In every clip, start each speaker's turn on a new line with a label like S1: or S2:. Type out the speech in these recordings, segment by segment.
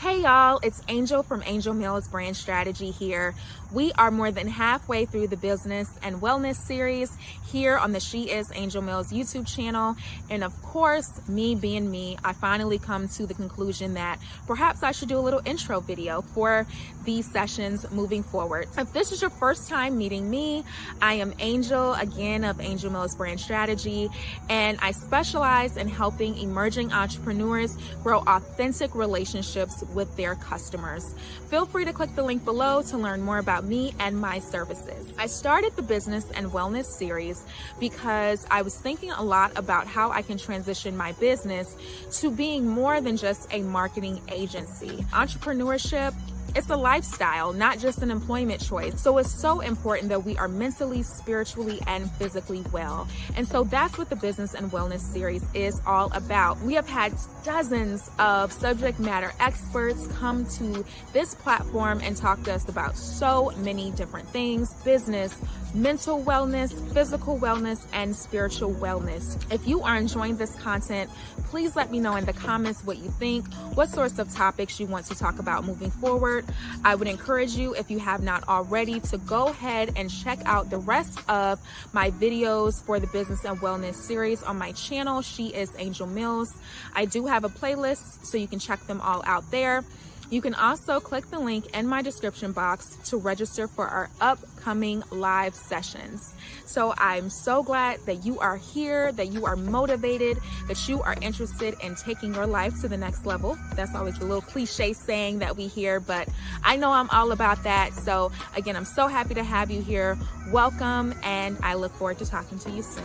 S1: Hey y'all, it's Angel from Angel Mills Brand Strategy here. We are more than halfway through the business and wellness series here on the She Is Angel Mills YouTube channel. And of course, me being me, I finally come to the conclusion that perhaps I should do a little intro video for these sessions moving forward. If this is your first time meeting me, I am Angel, again, of Angel Mills Brand Strategy, and I specialize in helping emerging entrepreneurs grow authentic relationships with their customers. Feel free to click the link below to learn more about me and my services. I started the business and wellness series because I was thinking a lot about how I can transition my business to being more than just a marketing agency. Entrepreneurship, it's a lifestyle, not just an employment choice. So it's so important that we are mentally, spiritually, and physically well. And so that's what the Business and Wellness series is all about. We have had dozens of subject matter experts come to this platform and talk to us about so many different things: business, mental wellness, physical wellness, and spiritual wellness. If you are enjoying this content, please let me know in the comments what you think, what sorts of topics you want to talk about moving forward. I would encourage you, if you have not already, to go ahead and check out the rest of my videos for the Business and Wellness series on my channel, She Is Angel Mills. I do have a playlist, so you can check them all out there. You can also click the link in my description box to register for our upcoming live sessions. So I'm so glad that you are here, that you are motivated, that you are interested in taking your life to the next level. That's always the little cliche saying that we hear, but I know I'm all about that. So again, I'm so happy to have you here. Welcome, and I look forward to talking to you soon.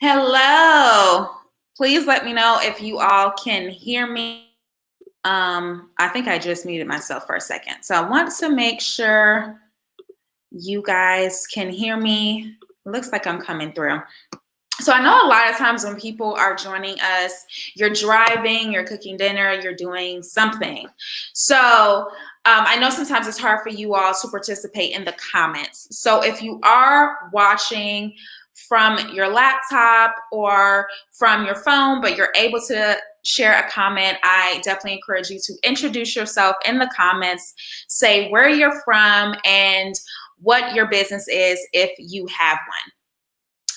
S1: Hello. Please let me know if you all can hear me. I think I just muted myself for a second. So I want to make sure you guys can hear me. It looks like I'm coming through. So I know a lot of times when people are joining us, you're driving, you're cooking dinner, you're doing something. So I know sometimes it's hard for you all to participate in the comments. So if you are watching from your laptop or from your phone, but you're able to share a comment, I definitely encourage you to introduce yourself in the comments, say where you're from and what your business is if you have one.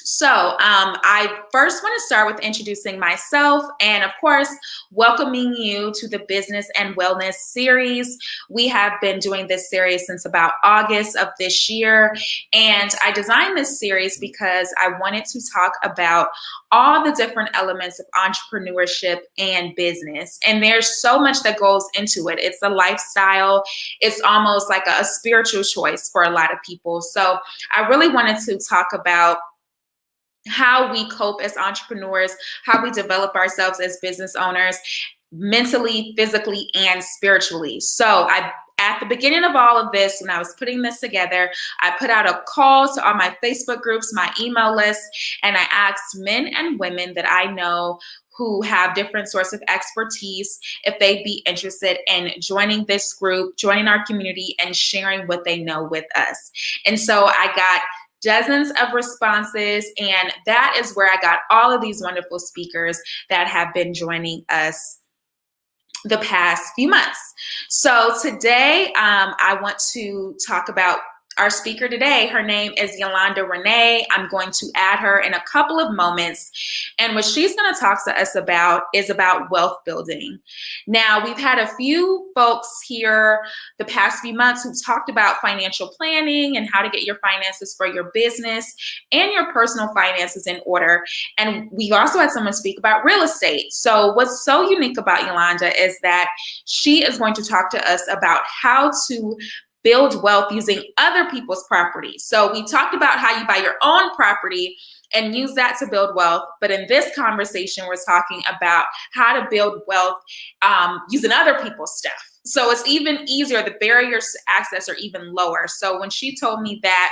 S1: So I first want to start with introducing myself and, of course, welcoming you to the Business and Wellness series. We have been doing this series since about August of this year, and I designed this series because I wanted to talk about all the different elements of entrepreneurship and business. And there's so much that goes into it. It's a lifestyle. It's almost like a spiritual choice for a lot of people. So I really wanted to talk about how we cope as entrepreneurs, how we develop ourselves as business owners, mentally, physically, and spiritually. So at the beginning of all of this, when I was putting this together, I put out a call to all my Facebook groups, my email list, and I asked men and women that I know who have different sorts of expertise if they'd be interested in joining this group, joining our community, and sharing what they know with us. And so I got dozens of responses, and that is where I got all of these wonderful speakers that have been joining us the past few months. So today I want to talk about our speaker today. Her name is Yolanda Renee. I'm going to add her in a couple of moments. And what she's going to talk to us about is about wealth building. Now, we've had a few folks here the past few months who've talked about financial planning and how to get your finances for your business and your personal finances in order. And we also had someone speak about real estate. So what's so unique about Yolanda is that she is going to talk to us about how to build wealth using other people's property. So we talked about how you buy your own property and use that to build wealth. But in this conversation, we're talking about how to build wealth using other people's stuff. So it's even easier. The barriers to access are even lower. So when she told me that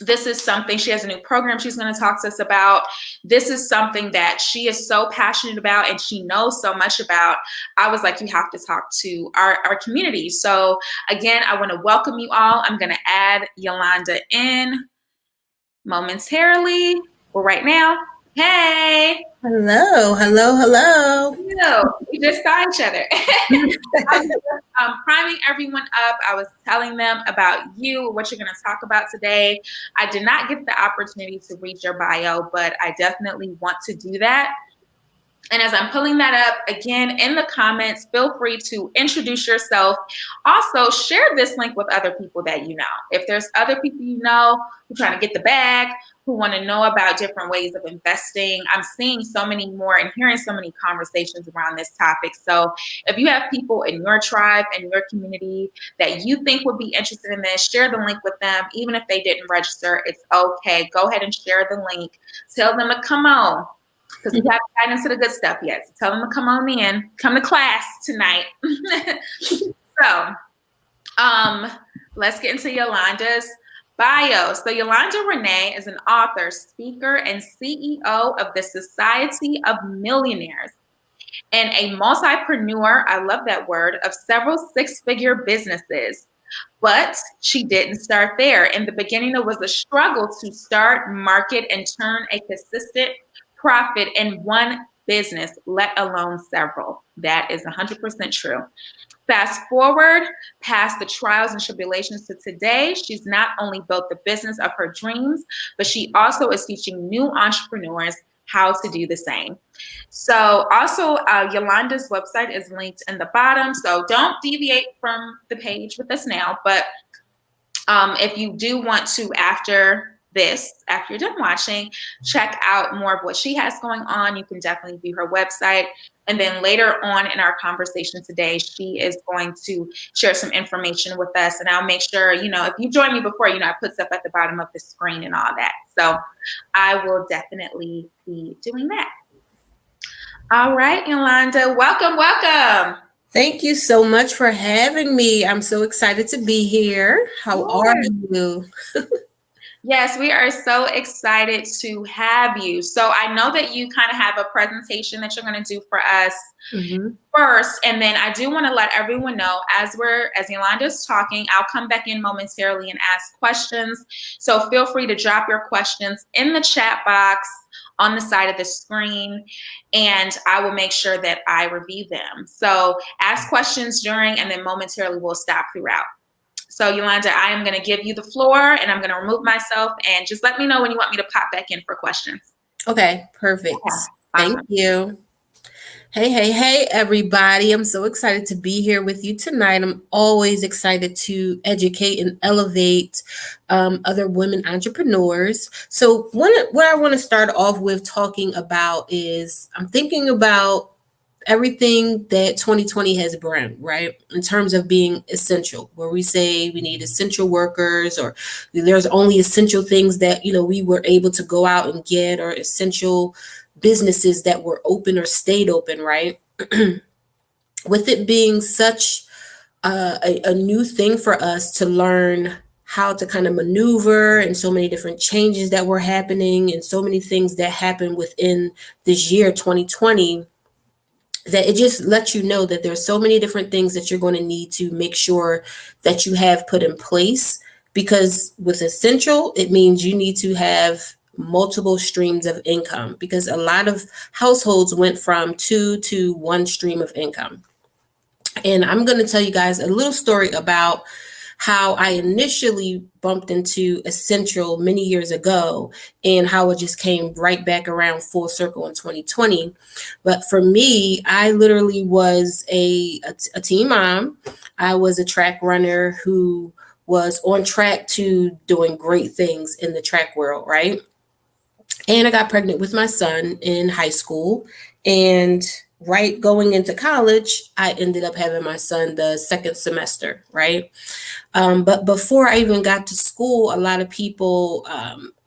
S1: this is something, she has a new program she's going to talk to us about. This is something that she is so passionate about and she knows so much about. I was like, you have to talk to our community. So again, I want to welcome you all. I'm going to add Yolanda in momentarily. Well, right now, hey.
S2: Hello, hello, hello.
S1: No, we just saw each other. I was priming everyone up. I was telling them about you, what you're going to talk about today. I did not get the opportunity to read your bio, but I definitely want to do that. And as I'm pulling that up, again, in the comments, feel free to introduce yourself. Also, share this link with other people that you know. If there's other people you know who are trying to get the bag, who want to know about different ways of investing, I'm seeing so many more and hearing so many conversations around this topic. So if you have people in your tribe and your community that you think would be interested in this, share the link with them. Even if they didn't register, it's okay. Go ahead and share the link. Tell them to come on, because we haven't gotten into the good stuff yet. So tell them to come on in, come to class tonight. So let's get into Yolanda's bio. So Yolanda Renee is an author, speaker, and CEO of the Society of Millionaires and a multipreneur, I love that word, of several six-figure businesses. But she didn't start there. In the beginning, it was a struggle to start, market, and turn a consistent profit in one business, let alone several. That is 100% true. Fast forward past the trials and tribulations to today, she's not only built the business of her dreams, but she also is teaching new entrepreneurs how to do the same. So also Yolanda's website is linked in the bottom. So don't deviate from the page with us now. But if you do want to, after you're done watching, check out more of what she has going on, you can definitely view her website. And then later on in our conversation today, she is going to share some information with us. And I'll make sure, if you join me before, I put stuff at the bottom of the screen and all that. So I will definitely be doing that. All right, Yolanda, welcome.
S2: Thank you so much for having me. I'm so excited to be here. How are you?
S1: Yes, we are so excited to have you. So I know that you kind of have a presentation that you're going to do for us first. And then I do want to let everyone know as Yolanda's talking, I'll come back in momentarily and ask questions. So feel free to drop your questions in the chat box on the side of the screen, and I will make sure that I review them. So ask questions during, and then momentarily we'll stop throughout. So Yolanda, I am going to give you the floor and I'm going to remove myself, and just let me know when you want me to pop back in for questions.
S2: Okay, perfect. Yeah, awesome. Thank you. Hey, everybody. I'm so excited to be here with you tonight. I'm always excited to educate and elevate other women entrepreneurs. So what I want to start off with talking about is I'm thinking about everything that 2020 has brought, right? In terms of being essential, where we say we need essential workers, or there's only essential things that, we were able to go out and get, or essential businesses that were open or stayed open, right? With it being such a new thing for us to learn how to kind of maneuver, and so many different changes that were happening and so many things that happened within this year, 2020, that it just lets you know that there's so many different things that you're going to need to make sure that you have put in place. Because with essential, it means you need to have multiple streams of income, because a lot of households went from 2 to 1 stream of income. And I'm going to tell you guys a little story about how I initially bumped into essential many years ago, and how it just came right back around full circle in 2020. But for me, I literally was a teen mom. I was a track runner who was on track to doing great things in the track world, right? And I got pregnant with my son in high school. And right going into college, I ended up having my son the second semester, right? But before I even got to school, a lot of people,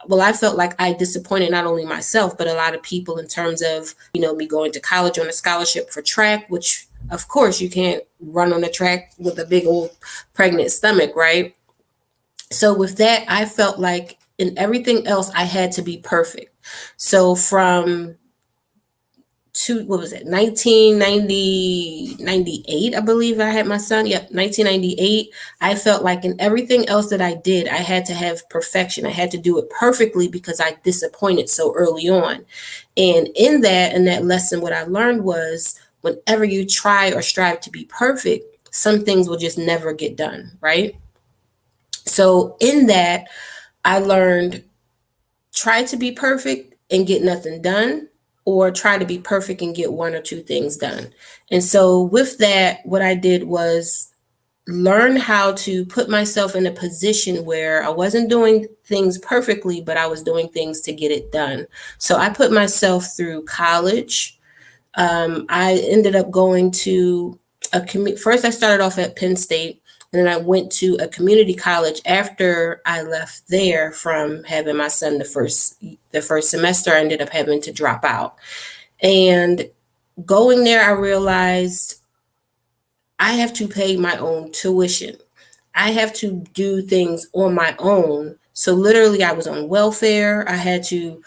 S2: well, I felt like I disappointed not only myself, but a lot of people in terms of, me going to college on a scholarship for track, which of course you can't run on a track with a big old pregnant stomach, right? So with that, I felt like in everything else, I had to be perfect. So from what was it, 1998, I believe I had my son. Yep, 1998. I felt like in everything else that I did, I had to have perfection. I had to do it perfectly because I disappointed so early on. And in that lesson, what I learned was whenever you try or strive to be perfect, some things will just never get done, right? So in that, I learned try to be perfect and get nothing done, or try to be perfect and get one or two things done. And so with that, what I did was learn how to put myself in a position where I wasn't doing things perfectly, but I was doing things to get it done. So I put myself through college. I ended up going to first I started off at Penn State, and then I went to a community college after I left there from having my son the first semester. I ended up having to drop out. And going there, I realized I have to pay my own tuition. I have to do things on my own. So literally, I was on welfare. I had to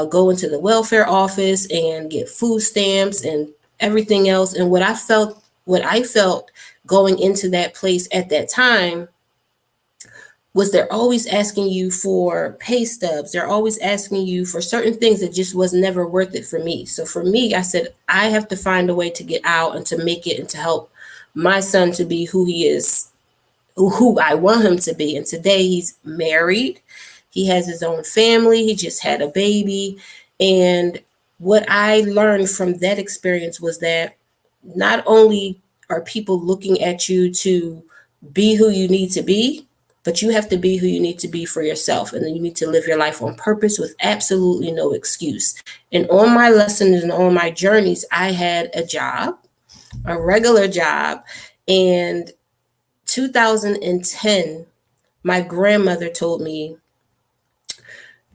S2: go into the welfare office and get food stamps and everything else. And what I felt going into that place at that time was they're always asking you for pay stubs. They're always asking you for certain things that just was never worth it for me. So for me, I said, I have to find a way to get out and to make it and to help my son to be who he is, who I want him to be. And today he's married. He has his own family. He just had a baby. And what I learned from that experience was that not only are people looking at you to be who you need to be, but you have to be who you need to be for yourself. And then you need to live your life on purpose with absolutely no excuse. And on my lessons and on my journeys, I had a job, a regular job. And 2010, my grandmother told me,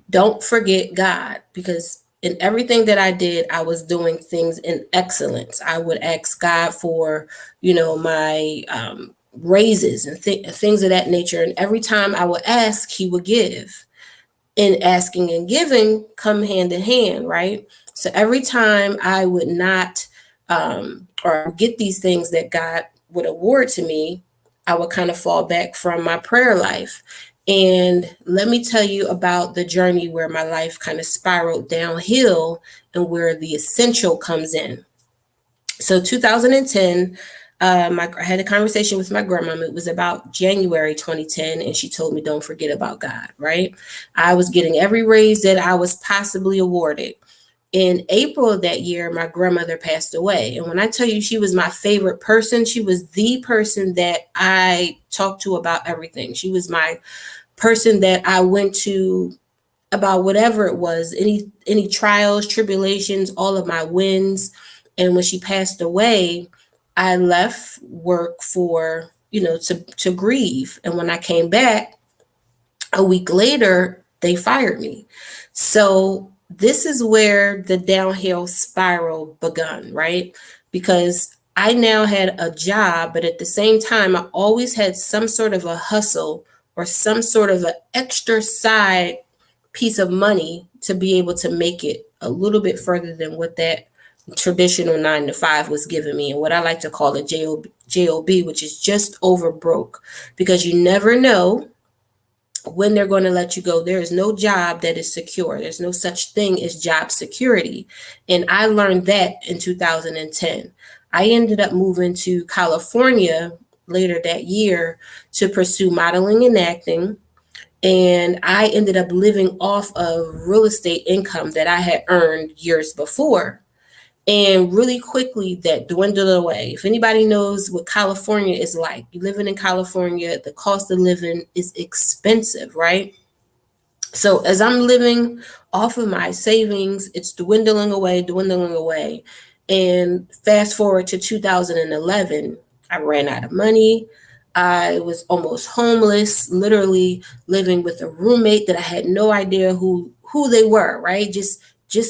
S2: don't forget God, because in everything that I did, I was doing things in excellence. I would ask God for, my raises and things of that nature. And every time I would ask, he would give. And asking and giving come hand in hand, right? So every time I would not or get these things that God would award to me, I would kind of fall back from my prayer life. And let me tell you about the journey where my life kind of spiraled downhill and where the essential comes in. So 2010, I had a conversation with my grandmama. It was about January 2010, and she told me, don't forget about God, right? I was getting every raise that I was possibly awarded. In April of that year, my grandmother passed away. And when I tell you she was my favorite person, she was the person that I talked to about everything. She was my person that I went to about whatever it was, any trials, tribulations, all of my wins. And when she passed away, I left work for, to grieve. And when I came back a week later, they fired me. So this is where the downhill spiral begun, right? Because I now had a job, but at the same time, I always had some sort of a hustle or some sort of an extra side piece of money to be able to make it a little bit further than what that traditional 9 to 5 was giving me, and what I like to call a job, which is just over broke, because you never know when they're going to let you go. There is no job that is secure. There's no such thing as job security. And I learned that in 2010. I ended up moving to California later that year to pursue modeling and acting. And I ended up living off of real estate income that I had earned years before. And really quickly, that dwindled away. If anybody knows what California is like, you living in California, the cost of living is expensive, right? So as I'm living off of my savings, it's dwindling away, dwindling away. And fast forward to 2011, I ran out of money. I was almost homeless, literally living with a roommate that I had no idea who they were, right? Just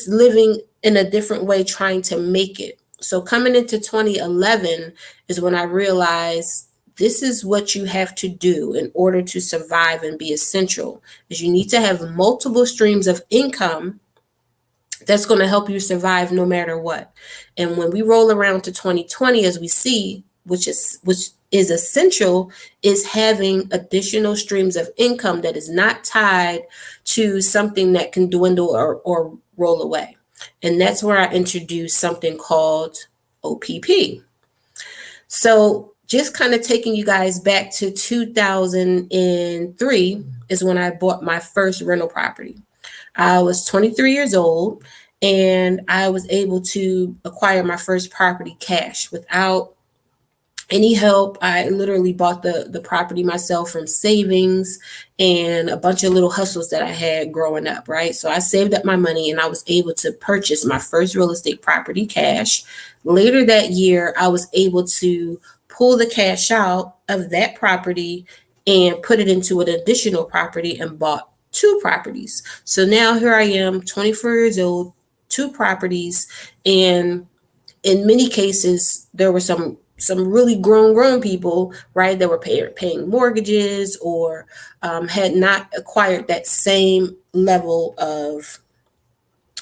S2: living in a different way, trying to make it. So coming into 2011 is when I realized this is what you have to do in order to survive and be essential. Is you need to have multiple streams of income that's going to help you survive no matter what. And when we roll around to 2020, as we see, which is essential, is having additional streams of income that is not tied to something that can dwindle or roll away. And that's where I introduced something called OPP. So just kind of taking you guys back to 2003 is when I bought my first rental property. I was 23 years old and I was able to acquire my first property cash without any help. I literally bought the property myself from savings and a bunch of little hustles that I had growing up, right? So I saved up my money and I was able to purchase my first real estate property cash. Later that year, I was able to pull the cash out of that property and put it into an additional property and bought two properties. So now here I am, 24 years old, two properties, and in many cases there were some really grown people, right, that were paying mortgages or had not acquired that same level of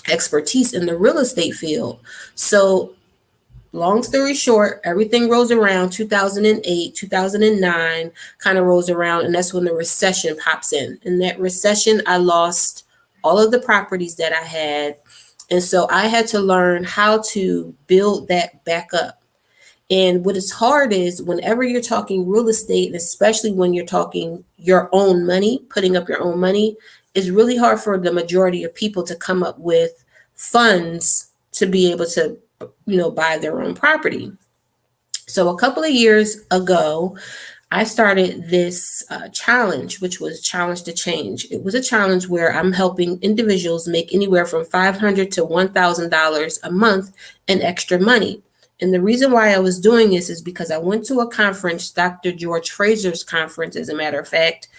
S2: expertise in the real estate field. So long story short, everything rolls around 2008, 2009 kind of rolls around, and that's when the recession pops in. In that recession, I lost all of the properties that I had. And so I had to learn how to build that back up. And what is hard is whenever you're talking real estate, and especially when you're talking your own money, putting up your own money, it's really hard for the majority of people to come up with funds to be able to, buy their own property. So a couple of years ago, I started this challenge, which was Challenge to Change. It was a challenge where I'm helping individuals make anywhere from $500 to $1,000 a month in extra money. And the reason why I was doing this is because I went to a conference, Dr. George Fraser's conference, as a matter of fact,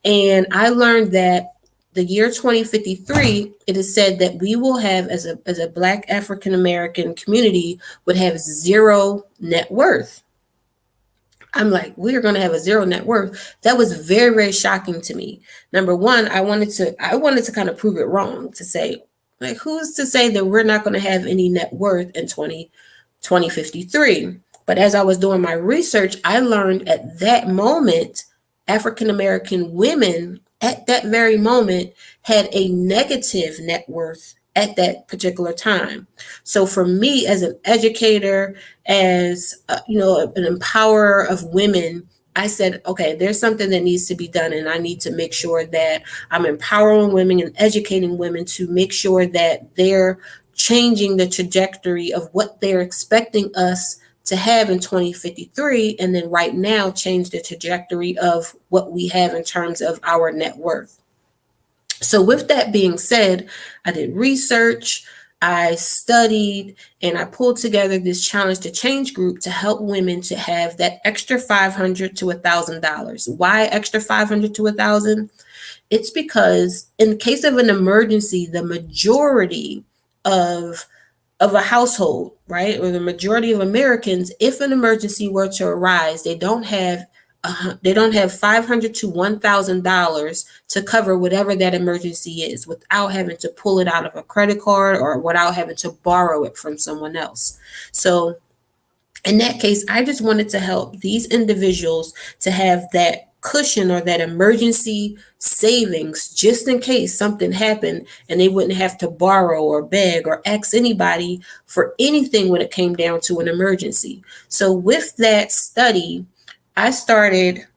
S2: and I learned that the year 2053, it is said that we will have, as a Black African American community, would have zero net worth. I'm like, we are going to have a zero net worth. That was very, very shocking to me. Number one, I wanted to kind of prove it wrong, to say, like, who's to say that we're not going to have any net worth in 2053? But as I was doing my research, I learned at that moment, African American women at that very moment had a negative net worth at that particular time. So for me, as an educator, as an empowerer of women, I said, okay, there's something that needs to be done, and I need to make sure that I'm empowering women and educating women to make sure that they're changing the trajectory of what they're expecting us to have in 2053, and then right now change the trajectory of what we have in terms of our net worth. So with that being said, I did research, I studied, and I pulled together this Challenge to Change group to help women to have that extra $500 to $1,000. Why extra $500 to $1,000? It's because in case of an emergency, the majority of a household, right, or the majority of Americans, if an emergency were to arise, they don't have $500 to $1,000 to cover whatever that emergency is without having to pull it out of a credit card or without having to borrow it from someone else. So in that case, I just wanted to help these individuals to have that cushion or that emergency savings just in case something happened and they wouldn't have to borrow or beg or ask anybody for anything when it came down to an emergency. So with that study, I started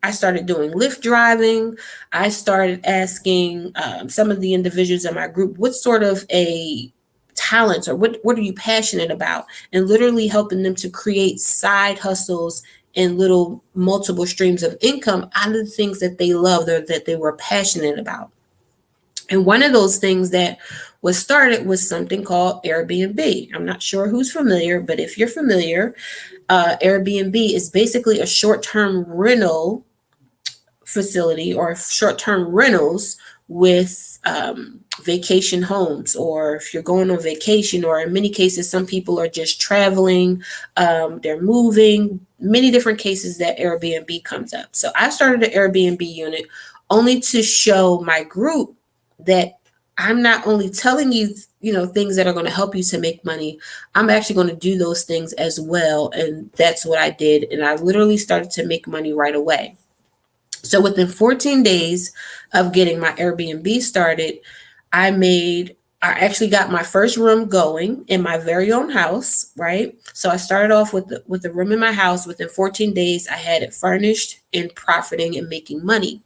S2: doing Lyft driving. I started asking some of the individuals in my group, what sort of a talents or what are you passionate about, and literally helping them to create side hustles and little multiple streams of income out of the things that they loved or that they were passionate about. And one of those things that was started with something called Airbnb. I'm not sure who's familiar, but if you're familiar, Airbnb is basically a short-term rental facility or short-term rentals with vacation homes, or if you're going on vacation, or in many cases some people are just traveling, they're moving, many different cases that Airbnb comes up. So I started an Airbnb unit only to show my group that I'm not only telling you, things that are going to help you to make money, I'm actually going to do those things as well. And that's what I did, and I literally started to make money right away. So within 14 days of getting my Airbnb started, I actually got my first room going in my very own house, right? So I started off with the room in my house. Within 14 days, I had it furnished and profiting and making money.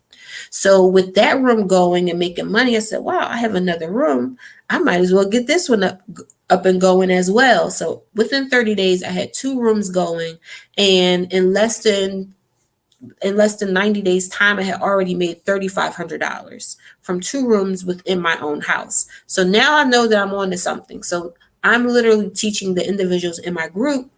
S2: So with that room going and making money, I said, wow, I have another room. I might as well get this one up and going as well. So within 30 days, I had two rooms going, and in less than 90 days time, I had already made $3,500 from two rooms within my own house. So now I know that I'm on to something. So I'm literally teaching the individuals in my group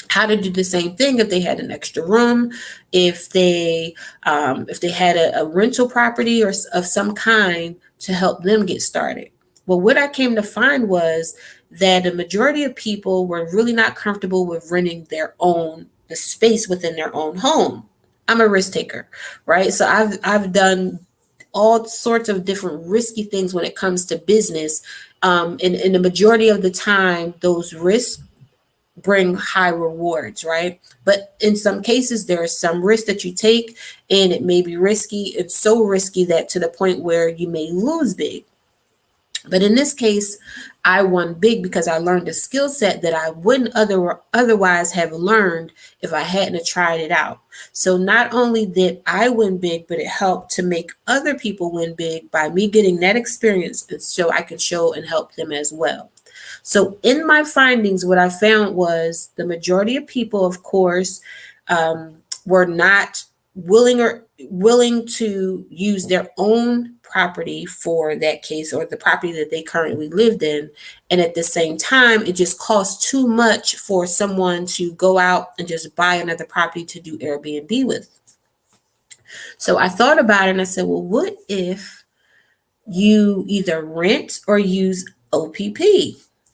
S2: how to do the same thing if they had an extra room, if they had a rental property or of some kind, to help them get started. Well, what I came to find was that the majority of people were really not comfortable with renting the space within their own home. I'm a risk taker, right? So I've done all sorts of different risky things when it comes to business. And the majority of the time, those risks bring high rewards, right? But in some cases, there is some risk that you take, and it may be risky. It's so risky that to the point where you may lose big. But in this case, I won big because I learned a skill set that I wouldn't otherwise have learned if I hadn't tried it out. So not only did I win big, but it helped to make other people win big by me getting that experience, and so I could show and help them as well. So in my findings, what I found was the majority of people, of course, were not willing to use their own property for that case, or the property that they currently lived in. And at the same time, it just costs too much for someone to go out and just buy another property to do Airbnb with. So I thought about it and I said, well, what if you either rent or use OPP,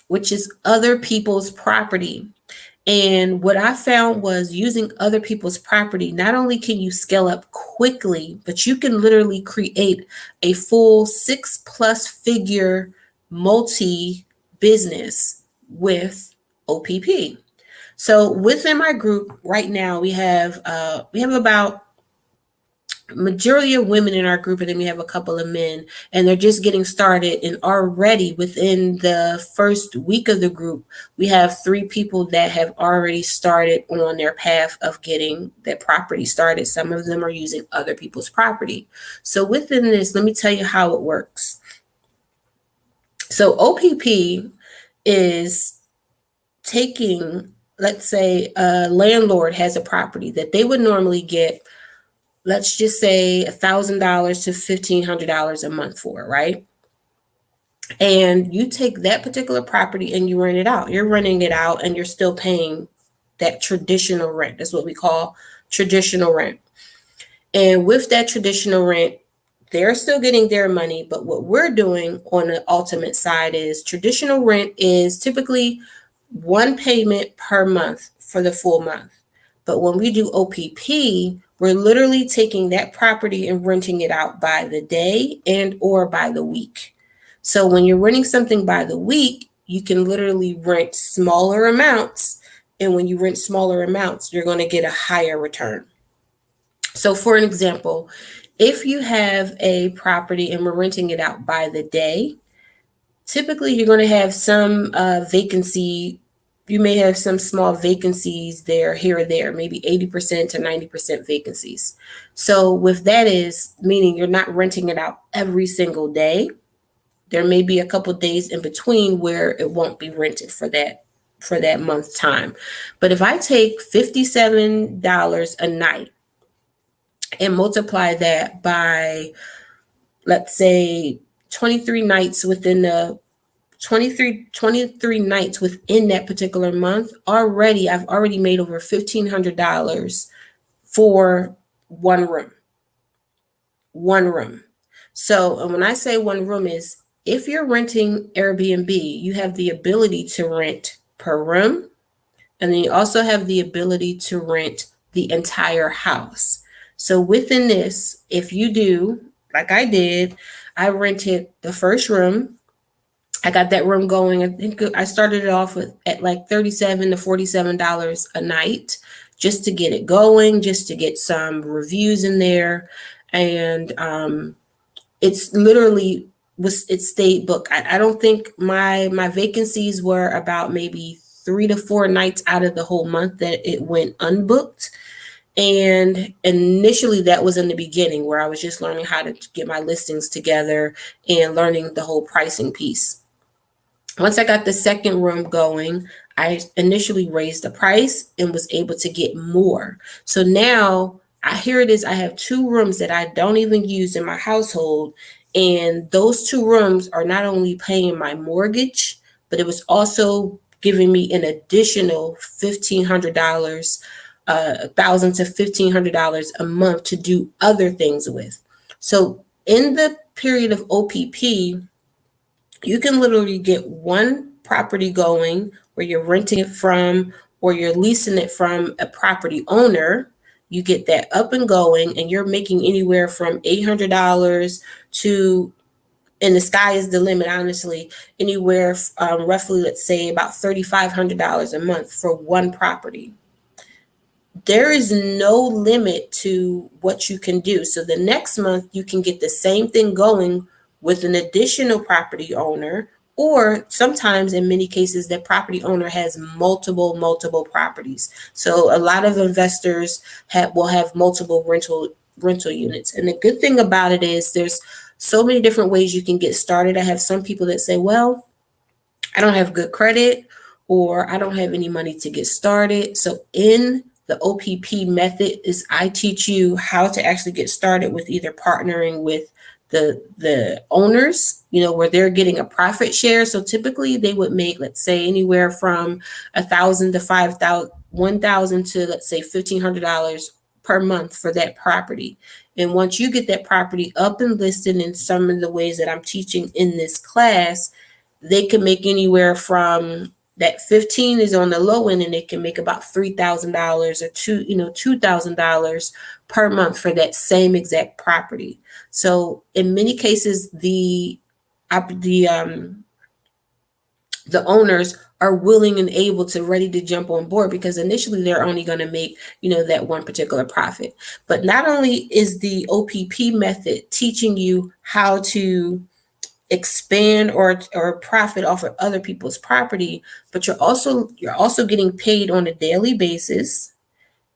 S2: which is other people's property? And what I found was, using other people's property, not only can you scale up quickly, but you can literally create a full 6+ figure multi business with OPP. So within my group right now, we have about majority of women in our group, and then we have a couple of men, and they're just getting started. And already within the first week of the group, we have 3 people that have already started on their path of getting their property started. Some of them are using other people's property. So within this, let me tell you how it works. So OPP is taking, let's say a landlord has a property that they would normally get, let's just say $1,000 to $1,500 a month for, right? And you take that particular property and you rent it out. You're renting it out and you're still paying that traditional rent. That's what we call traditional rent. And with that traditional rent, they're still getting their money. But what we're doing on the ultimate side is, traditional rent is typically one payment per month for the full month. But when we do OPP, we're literally taking that property and renting it out by the day and or by the week. So when you're renting something by the week, you can literally rent smaller amounts. And when you rent smaller amounts, you're going to get a higher return. So for an example, if you have a property and we're renting it out by the day, typically you're going to have some vacancy. You may have some small vacancies there, here or there, maybe 80% to 90% vacancies. So with that is meaning you're not renting it out every single day. There may be a couple days in between where it won't be rented for that month time. But if I take $57 a night and multiply that by, let's say, 23 nights within the 23 nights within that particular month, I've already made over $1,500 for one room. One room. So, and when I say one room is, if you're renting Airbnb, you have the ability to rent per room, and then you also have the ability to rent the entire house. So within this, if you do, like I did, I rented the first room. I got that room going. I think I started it off at like $37 to $47 a night just to get it going, just to get some reviews in there. And it's literally it stayed booked. I don't think my vacancies were about maybe 3 to 4 nights out of the whole month that it went unbooked. And initially that was in the beginning where I was just learning how to get my listings together and learning the whole pricing piece. Once I got the second room going, I initially raised the price and was able to get more. So now here it is. I have 2 rooms that I don't even use in my household. And those 2 rooms are not only paying my mortgage, but it was also giving me an additional $1,500, $1,000 to $1,500 a month to do other things with. So in the period of OPP, you can literally get one property going where you're renting it from or you're leasing it from a property owner. You get that up and going, and you're making anywhere from $800 to, and the sky is the limit, honestly, anywhere roughly, let's say, about $3,500 a month for one property. There is no limit to what you can do. So the next month you can get the same thing going with an additional property owner, or sometimes in many cases that property owner has multiple properties. So a lot of investors will have multiple rental units. And the good thing about it is there's so many different ways you can get started. I have some people that say, well, I don't have good credit, or I don't have any money to get started. So in the OPP method is I teach you how to actually get started with either partnering with the owners, where they're getting a profit share. So typically they would make, let's say, anywhere from $1,000 to $1,000 to, let's say, $1,500 per month for that property. And once you get that property up and listed in some of the ways that I'm teaching in this class, they can make anywhere from that 15 is on the low end, and they can make about $3,000 or $2,000 per month for that same exact property. So in many cases, the owners are willing and able to ready to jump on board, because initially they're only going to make, that one particular profit. But not only is the OPP method teaching you how to expand or profit off of other people's property, but you're also getting paid on a daily basis.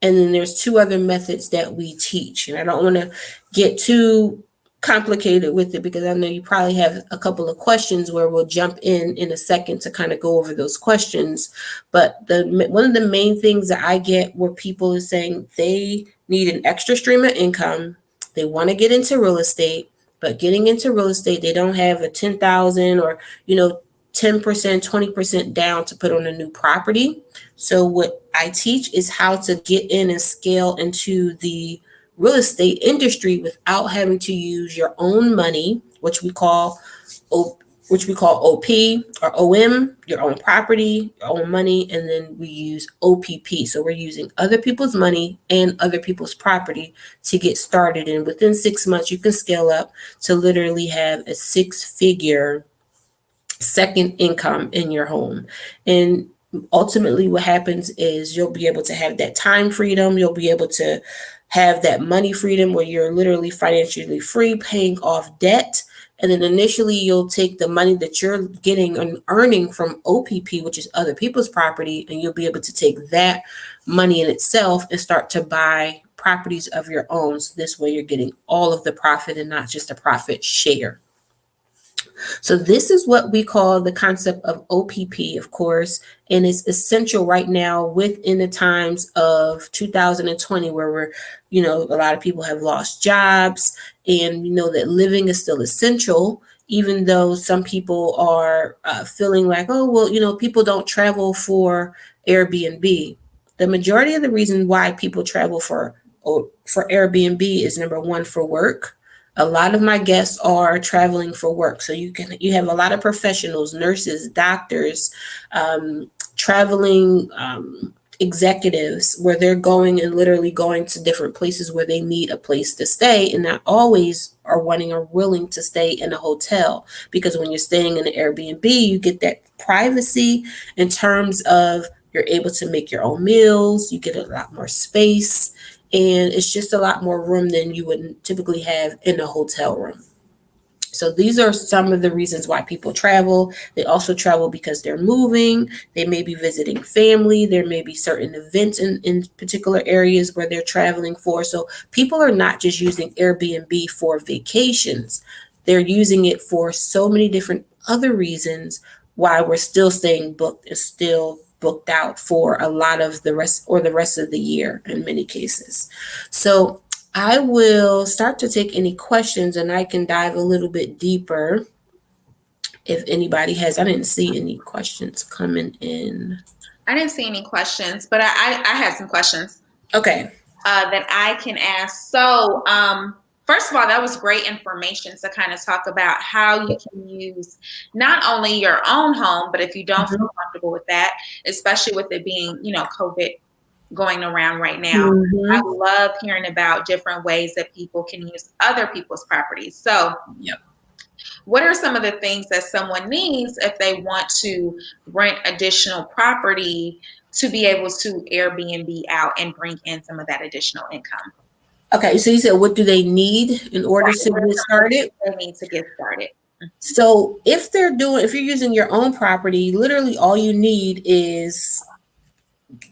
S2: And then there's 2 other methods that we teach. And I don't want to get too complicated with it, because I know you probably have a couple of questions where we'll jump in a second to kind of go over those questions. But one of the main things that I get where people are saying they need an extra stream of income, they want to get into real estate, but getting into real estate, they don't have a 10,000 or 10%, 20% down to put on a new property. So what I teach is how to get in and scale into the real estate industry without having to use your own money, which we call OP or OM, your own property, your own money, and then we use OPP. So we're using other people's money and other people's property to get started. And within 6 months, you can scale up to literally have a 6-figure second income in your home. And ultimately what happens is you'll be able to have that time freedom. You'll be able to have that money freedom where you're literally financially free, paying off debt. And then initially you'll take the money that you're getting and earning from OPP, which is other people's property, and you'll be able to take that money in itself and start to buy properties of your own. So this way you're getting all of the profit and not just a profit share. So this is what we call the concept of OPP, of course, and it's essential right now within the times of 2020, where we're, a lot of people have lost jobs, and we know that living is still essential. even though some people are feeling like, oh, well, people don't travel for Airbnb. The majority of the reason why people travel for Airbnb is number one, for work. A lot of my guests are traveling for work. So you have a lot of professionals, nurses, doctors, traveling executives, where they're going and literally going to different places where they need a place to stay, and not always are wanting or willing to stay in a hotel, because when you're staying in an Airbnb, you get that privacy in terms of you're able to make your own meals, you get a lot more space, and it's just a lot more room than you would typically have in a hotel room. So these are some of the reasons why people travel. They also travel because they're moving. They may be visiting family. There may be certain events in particular areas where they're traveling for. So people are not just using Airbnb for vacations. They're using it for so many different other reasons why we're still staying booked and still booked out for a lot of the rest of the year in many cases. So I will start to take any questions, and I can dive a little bit deeper if anybody has. I didn't see any questions coming in.
S1: I didn't see any questions, but I had some questions.
S2: Okay.
S1: That I can ask. So, first of all, that was great information to kind of talk about how you can use not only your own home, but if you don't feel comfortable with that, especially with it being, COVID going around right now.
S2: Mm-hmm.
S1: I love hearing about different ways that people can use other people's properties. So,
S2: yep.
S1: What are some of the things that someone needs if they want to rent additional property to be able to Airbnb out and bring in some of that additional income?
S2: Okay, so you said, what do they need in order to get started?
S1: They need to get started.
S2: So if you're using your own property, literally all you need is,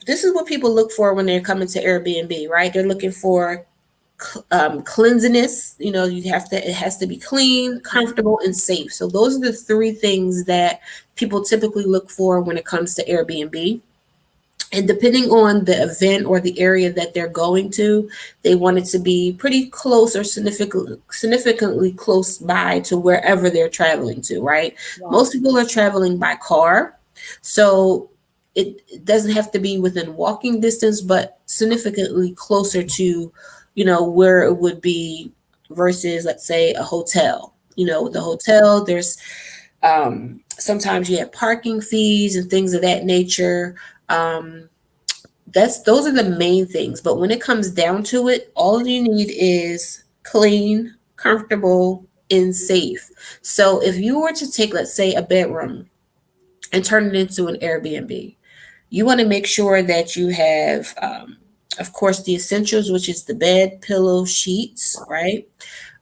S2: this is what people look for when they're coming to Airbnb, right? They're looking for cleanliness. It has to be clean, comfortable, and safe. So those are the three things that people typically look for when it comes to Airbnb. And depending on the event or the area that they're going to, they want it to be pretty close or significantly close by to wherever they're traveling to, right? Wow. Most people are traveling by car. So it doesn't have to be within walking distance, but significantly closer to, where it would be versus, let's say, a hotel. The hotel, there's sometimes you have parking fees and things of that nature. Those are the main things. But when it comes down to it, all you need is clean, comfortable, and safe. So if you were to take, let's say, a bedroom and turn it into an Airbnb, you want to make sure that you have, of course, the essentials, which is the bed, pillow, sheets, right?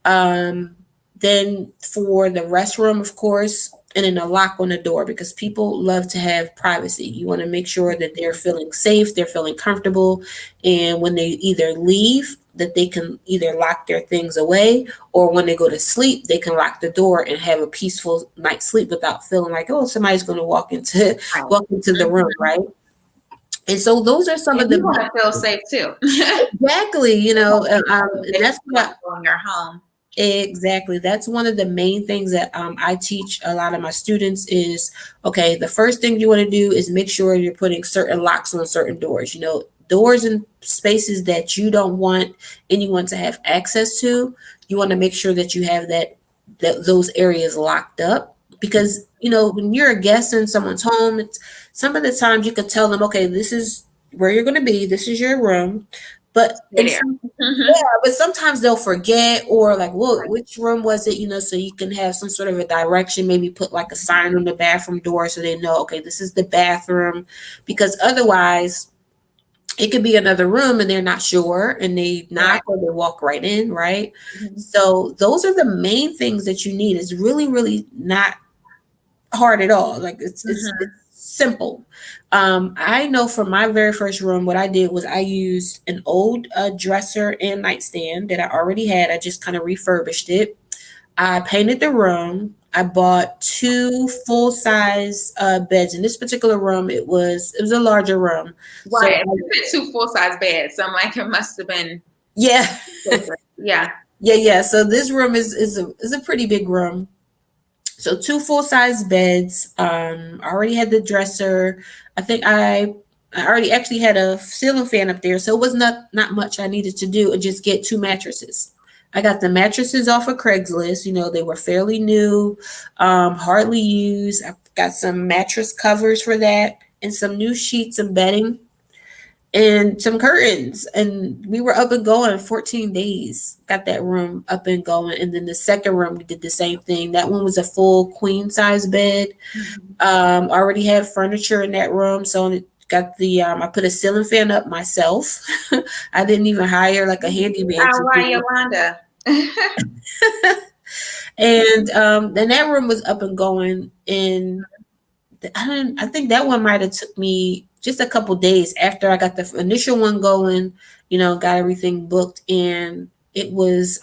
S2: Then for the restroom, of course, and then a lock on the door, because people love to have privacy. You want to make sure that they're feeling safe, they're feeling comfortable, and when they either leave, that they can either lock their things away, or when they go to sleep, they can lock the door and have a peaceful night's sleep without feeling like, oh, somebody's going to walk into the room, right? And so those are some of the.
S1: You want to feel safe too.
S2: Exactly, that's what
S1: in your home.
S2: Exactly. That's one of the main things that I teach a lot of my students is, okay, the first thing you want to do is make sure you're putting certain locks on certain doors. Doors and spaces that you don't want anyone to have access to, you want to make sure that you have that those areas locked up. Because, when you're a guest in someone's home, some of the times you can tell them, okay, this is where you're going to be. This is your room. But but sometimes they'll forget, or like, well, which room was it? So you can have some sort of a direction, maybe put like a sign on the bathroom door so they know, okay, this is the bathroom, because otherwise it could be another room and they're not sure and they knock or they walk right in, right? Mm-hmm. So those are the main things that you need. It's really, really not hard at all. Like it's simple. I know for my very first room, what I did was I used an old dresser and nightstand that I already had. I just kind of refurbished it. I painted the room. I bought 2 full-size beds. In this particular room, it was a larger room.
S1: Right. So 2 full-size beds. So I'm like, it must have been.
S2: Yeah.
S1: Yeah.
S2: Yeah. So this room is a pretty big room. So two full-size beds. I already had the dresser. I think I already actually had a ceiling fan up there, so it was not much I needed to do and just get two mattresses. I got the mattresses off of Craigslist. They were fairly new, hardly used. I got some mattress covers for that and some new sheets and bedding and some curtains, and we were up and going in 14 days. Got that room up and going. And then the second room, we did the same thing. That one was a full queen size bed. Already had furniture in that room, so it got the I put a ceiling fan up myself. I didn't even hire like a handyman
S1: All
S2: to
S1: right,
S2: do
S1: Yolanda.
S2: it. And then that room was up and going in I think that one might have took me just a couple days after I got the initial one going, got everything booked, and it went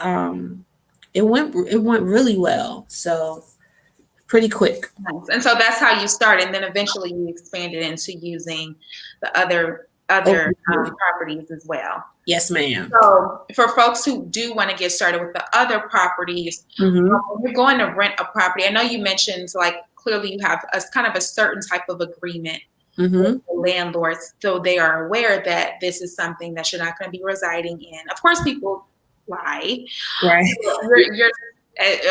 S2: really well. So pretty quick.
S1: Nice. And so that's how you started, and then eventually you expanded into using the other properties as well.
S2: Yes, ma'am.
S1: So for folks who do want to get started with the other properties, when you're going to rent a property, I know you mentioned like clearly you have a kind of a certain type of agreement with the landlords, so they are aware that this is something that you're not going to be residing in. Of course, people lie.
S2: Right.
S1: You're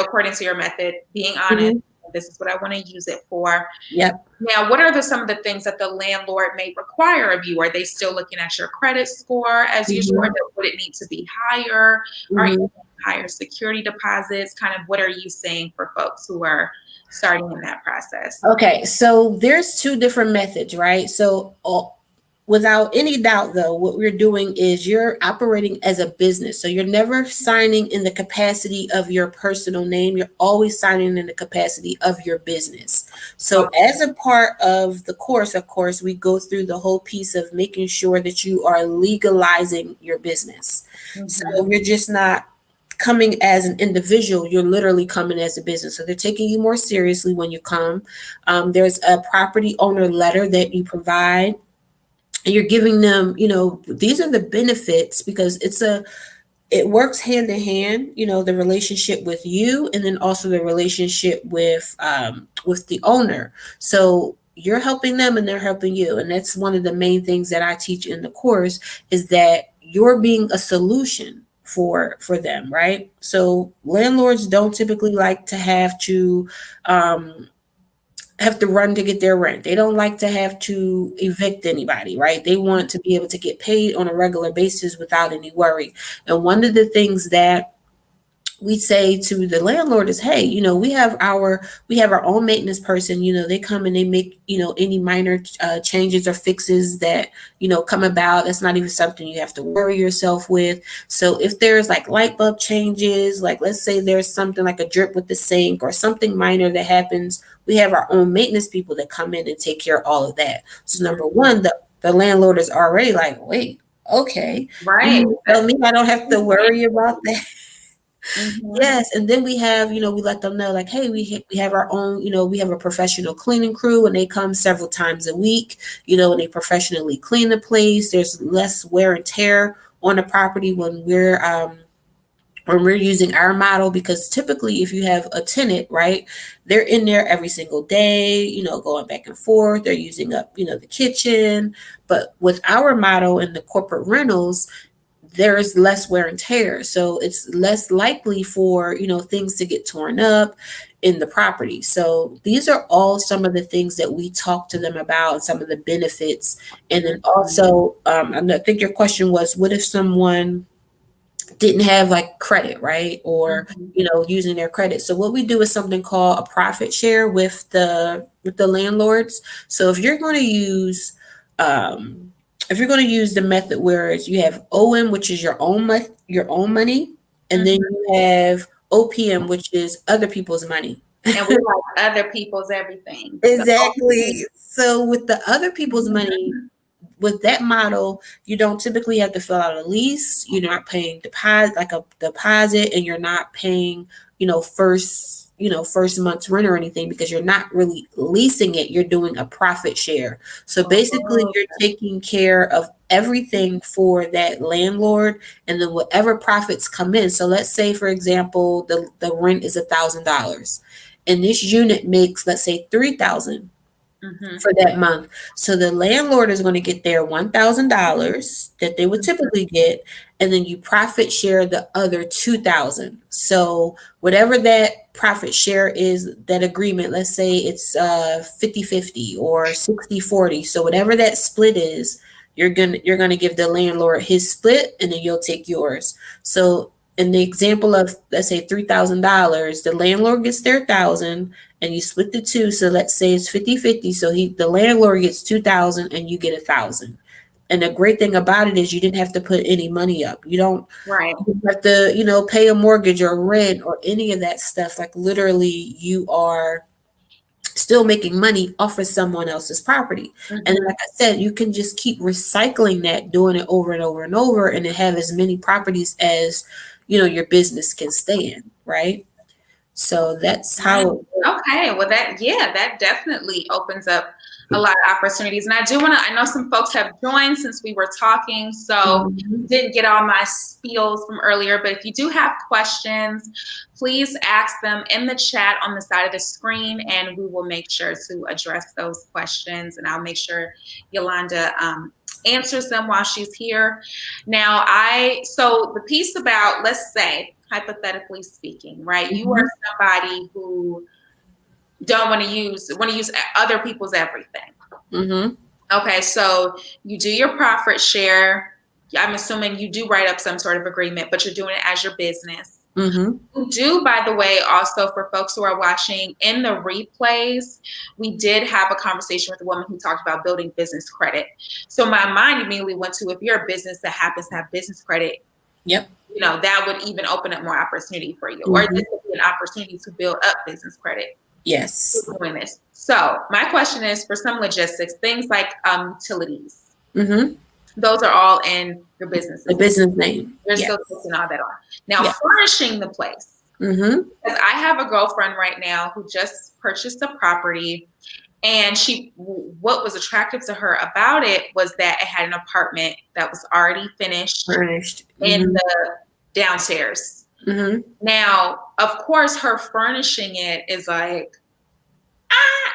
S1: according to your method, being honest. This is what I want to use it for.
S2: Yep.
S1: Now, what are some of the things that the landlord may require of you? Are they still looking at your credit score as usual? Or would it need to be higher? Are you higher security deposits? Kind of what are you saying for folks who are starting in that process?
S2: Okay, so there's two different methods, right? So without any doubt, though, what we're doing is you're operating as a business. So you're never signing in the capacity of your personal name. You're always signing in the capacity of your business. So as a part of the course, of course, we go through the whole piece of making sure that you are legalizing your business. So you're just not coming as an individual, you're literally coming as a business. So they're taking you more seriously when you come. There's a property owner letter that you provide. And you're giving them, these are the benefits, because it works hand in hand, the relationship with you, and then also the relationship with the owner. So you're helping them and they're helping you. And that's one of the main things that I teach in the course, is that you're being a solution for them, right? So landlords don't typically like to have to run to get their rent. They don't like to have to evict anybody, right? They want to be able to get paid on a regular basis without any worry. And one of the things that we say to the landlord is, hey, we have our own maintenance person. They come and they make any minor changes or fixes that come about. That's not even something you have to worry yourself with. So if there's like light bulb changes, like let's say there's something like a drip with the sink or something minor that happens, we have our own maintenance people that come in and take care of all of that. So number one, the landlord is already like, wait, okay,
S1: right?
S2: Tell me I don't have to worry about that. Yes, and then we have, we let them know like, hey, we have our own, we have a professional cleaning crew, and they come several times a week, and they professionally clean the place. There's less wear and tear on the property when we're using our model, because typically if you have a tenant, right, they're in there every single day, going back and forth, they're using up, the kitchen. But with our model and the corporate rentals, there's less wear and tear. So it's less likely for, things to get torn up in the property. So these are all some of the things that we talk to them about, some of the benefits. And then also, I think your question was, what if someone didn't have like credit, right? Or, using their credit. So what we do is something called a profit share with the landlords. So if you're going to use, the method where you have OM, which is your own money, and then you have OPM, which is other people's money.
S1: And we like other people's everything.
S2: Exactly. So with the other people's money, with that model, you don't typically have to fill out a lease. You're not paying deposit, and you're not paying, first month's rent or anything, because you're not really leasing it. You're doing a profit share. So basically you're taking care of everything for that landlord, and then whatever profits come in. So let's say, for example, the rent is $1,000, and this unit makes, let's say, 3,000
S1: Mm-hmm.
S2: for that month. So the landlord is going to get their $1,000 that they would typically get, and then you profit share the other 2,000. So whatever that profit share is, that agreement, let's say it's 50-50 or 60-40. So whatever that split is, you're gonna give the landlord his split, and then you'll take yours. So in the example of, let's say, $3,000, the landlord gets their 1,000, and you split the two. So let's say it's 50-50. So the landlord gets 2,000 and you get 1,000. And the great thing about it is you didn't have to put any money up.
S1: Right.
S2: You don't have to, pay a mortgage or rent or any of that stuff. Like literally you are still making money off of someone else's property. And
S1: Mm-hmm.
S2: like I said, you can just keep recycling that, doing it over and over and over, and then have as many properties as, your business can stand, right? So that's
S1: Right.
S2: how it works.
S1: Okay. Well, that definitely opens up a lot of opportunities. And I know some folks have joined since we were talking, so
S2: Mhm.
S1: didn't get all my spiels from earlier. But if you do have questions, please ask them in the chat on the side of the screen, and we will make sure to address those questions. And I'll make sure Yolanda answers them while she's here. Now, so the piece about, let's say, hypothetically speaking, right? You are
S2: Mhm.
S1: somebody who don't want to use other people's everything.
S2: Mhm.
S1: Okay, so you do your profit share. I'm assuming you do write up some sort of agreement, but you're doing it as your business.
S2: Mhm.
S1: We do, by the way, also for folks who are watching in the replays, we did have a conversation with a woman who talked about building business credit. So my mind immediately went to, if you're a business that happens to have business credit,
S2: Yep.
S1: that would even open up more opportunity for you, or
S2: Mhm.
S1: this would be an opportunity to build up business credit
S2: Yes.
S1: doing this. So my question is, for some logistics, things like utilities,
S2: Mhm.
S1: those are all in your
S2: The
S1: business's name.
S2: business name.
S1: You're
S2: Yes.
S1: still putting all that on. Now,
S2: Yeah.
S1: furnishing the place.
S2: Mhm.
S1: Because I have a girlfriend right now who just purchased a property, and what was attractive to her about it was that it had an apartment that was already finished
S2: Furnished.
S1: in
S2: Mhm.
S1: the downstairs.
S2: Mhm.
S1: Now, of course, her furnishing it is like,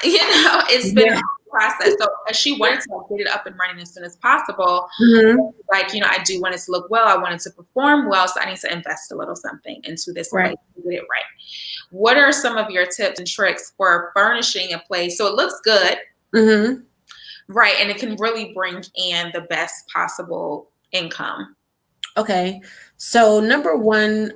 S1: it's been a
S2: Yeah.
S1: process. So she wanted to get it up and running as soon as possible.
S2: Mhm.
S1: Like, I do want it to look well. I want it to perform well. So I need to invest a little something into this place
S2: Right.
S1: to get it right. What are some of your tips and tricks for furnishing a place so it looks good,
S2: Mhm.
S1: right? And it can really bring in the best possible income.
S2: Okay. So number one,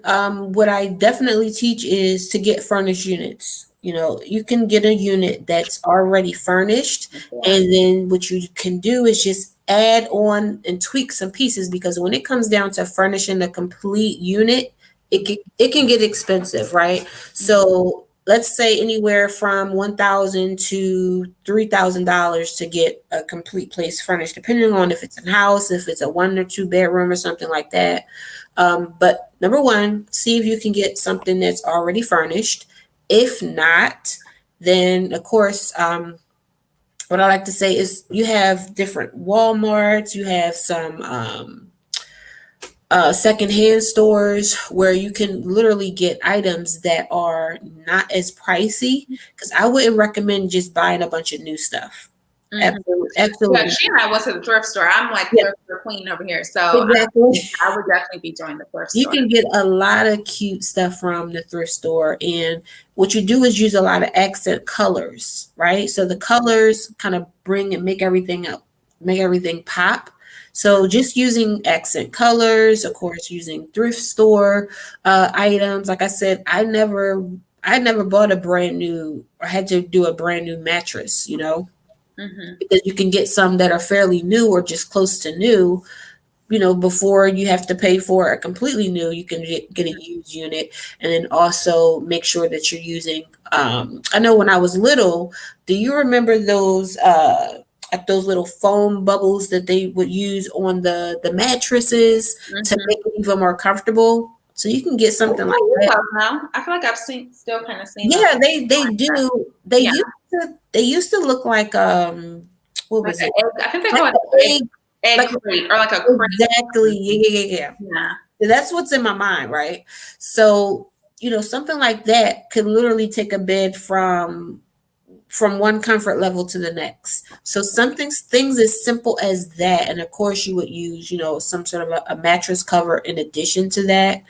S2: what I definitely teach is to get furnished units. You can get a unit that's already furnished,
S1: Yeah.
S2: and then what you can do is just add on and tweak some pieces, because when it comes down to furnishing a complete unit, it can get expensive, right? So let's say anywhere from 1,000 to $3,000 to get a complete place furnished, depending on if it's a house, if it's a 1 or 2 bedroom or something like that. But number one, see if you can get something that's already furnished. If not, then of course, what I like to say is you have different Walmarts, you have some secondhand stores where you can literally get items that are not as pricey. Because I wouldn't recommend just buying a bunch of new stuff.
S1: Mm-hmm.
S2: Absolutely,
S1: Yeah,
S2: absolutely.
S1: she and I went to the thrift store. I'm like
S2: Yeah,
S1: thrift store queen over here. So
S2: exactly.
S1: I would definitely be joining the thrift
S2: You
S1: store.
S2: can get a lot of cute stuff from the thrift store, and what you do is use a lot of accent colors, right? So the colors kind of bring and make everything up, make everything pop. So just using accent colors, of course, using thrift store items. Like I said, I never bought a brand new or had to do a brand new mattress,
S1: Mm-hmm.
S2: because you can get some that are fairly new or just close to new, before you have to pay for a completely new. You can get a used unit, and then also make sure that you're using. I know when I was little, do you remember those? Like those little foam bubbles that they would use on the mattresses to
S1: Mm-hmm.
S2: make it even more comfortable. So you can get something like that.
S1: Now I feel like I've still kind of seen those.
S2: Yeah, they do. They
S1: Yeah,
S2: used to look like what
S1: like
S2: was
S1: an
S2: it?
S1: egg. I think they
S2: Like
S1: call
S2: an
S1: it
S2: egg,
S1: egg
S2: like
S1: crate or like a crate.
S2: exactly. Yeah, yeah, yeah, yeah.
S1: Yeah.
S2: So that's what's in my mind, right? So something like that could literally take a bed from one comfort level to the next. So things as simple as that, and of course you would use, some sort of a mattress cover in addition to that,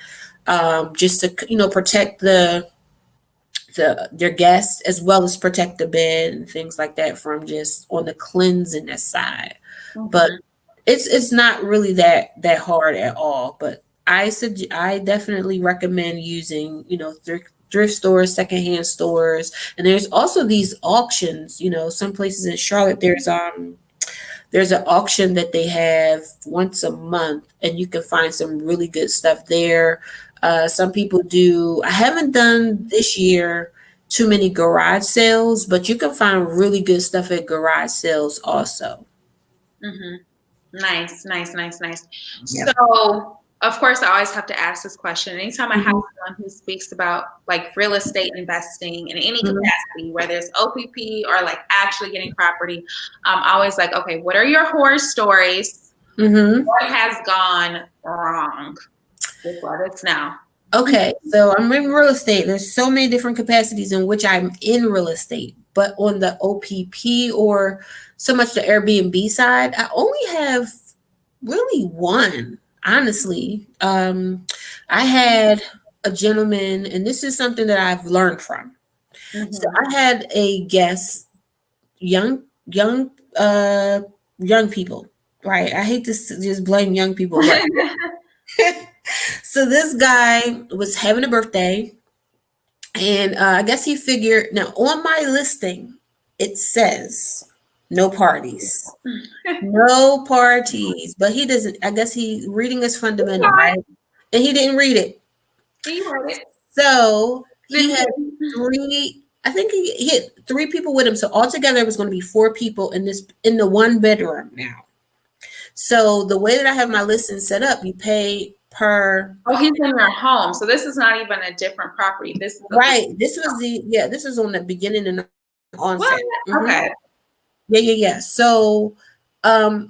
S2: just to protect their guests, as well as protect the bed and things like that from just on the cleansing side. But
S1: Mhm.
S2: it's not really that hard at all. But I definitely recommend using thrift stores, secondhand stores, and there's also these auctions. Some places in Charlotte there's an auction that they have once a month, and you can find some really good stuff there. Some people do. I haven't done this year too many garage sales, but you can find really good stuff at garage sales also.
S1: Mhm. Nice, nice, nice, nice.
S2: Yep.
S1: So, of course, I always have to ask this question. Anytime I have
S2: Mhm.
S1: someone who speaks about like real estate investing in any
S2: Mhm.
S1: capacity, whether it's OPP or like actually getting property, I'm always like, okay, what are your horror stories?
S2: Mhm.
S1: What has gone wrong? Just let us know.
S2: Okay, so I'm in real estate. There's so many different capacities in which I'm in real estate, but on the OPP or so much the Airbnb side, I only have really one, honestly. I had a gentleman, and this is something that I've learned from. So
S1: Mhm.
S2: I had a guest, young people, right? I hate to just blame young people, but so this guy was having a birthday, and I guess he figured. Now on my listing, it says no parties. No parties. But he doesn't, I guess reading is fundamental, right? And he didn't read it.
S1: He read it.
S2: So he
S1: Didn't
S2: had three, I think he had three people with him. So altogether it was going to be four people in the one bedroom now. So the way that I have my listing set up, you pay per
S1: Oh, he's in your home. So this is not even a different property. This is the
S2: right. This was on the beginning and the onset.
S1: what? Okay.
S2: Yeah.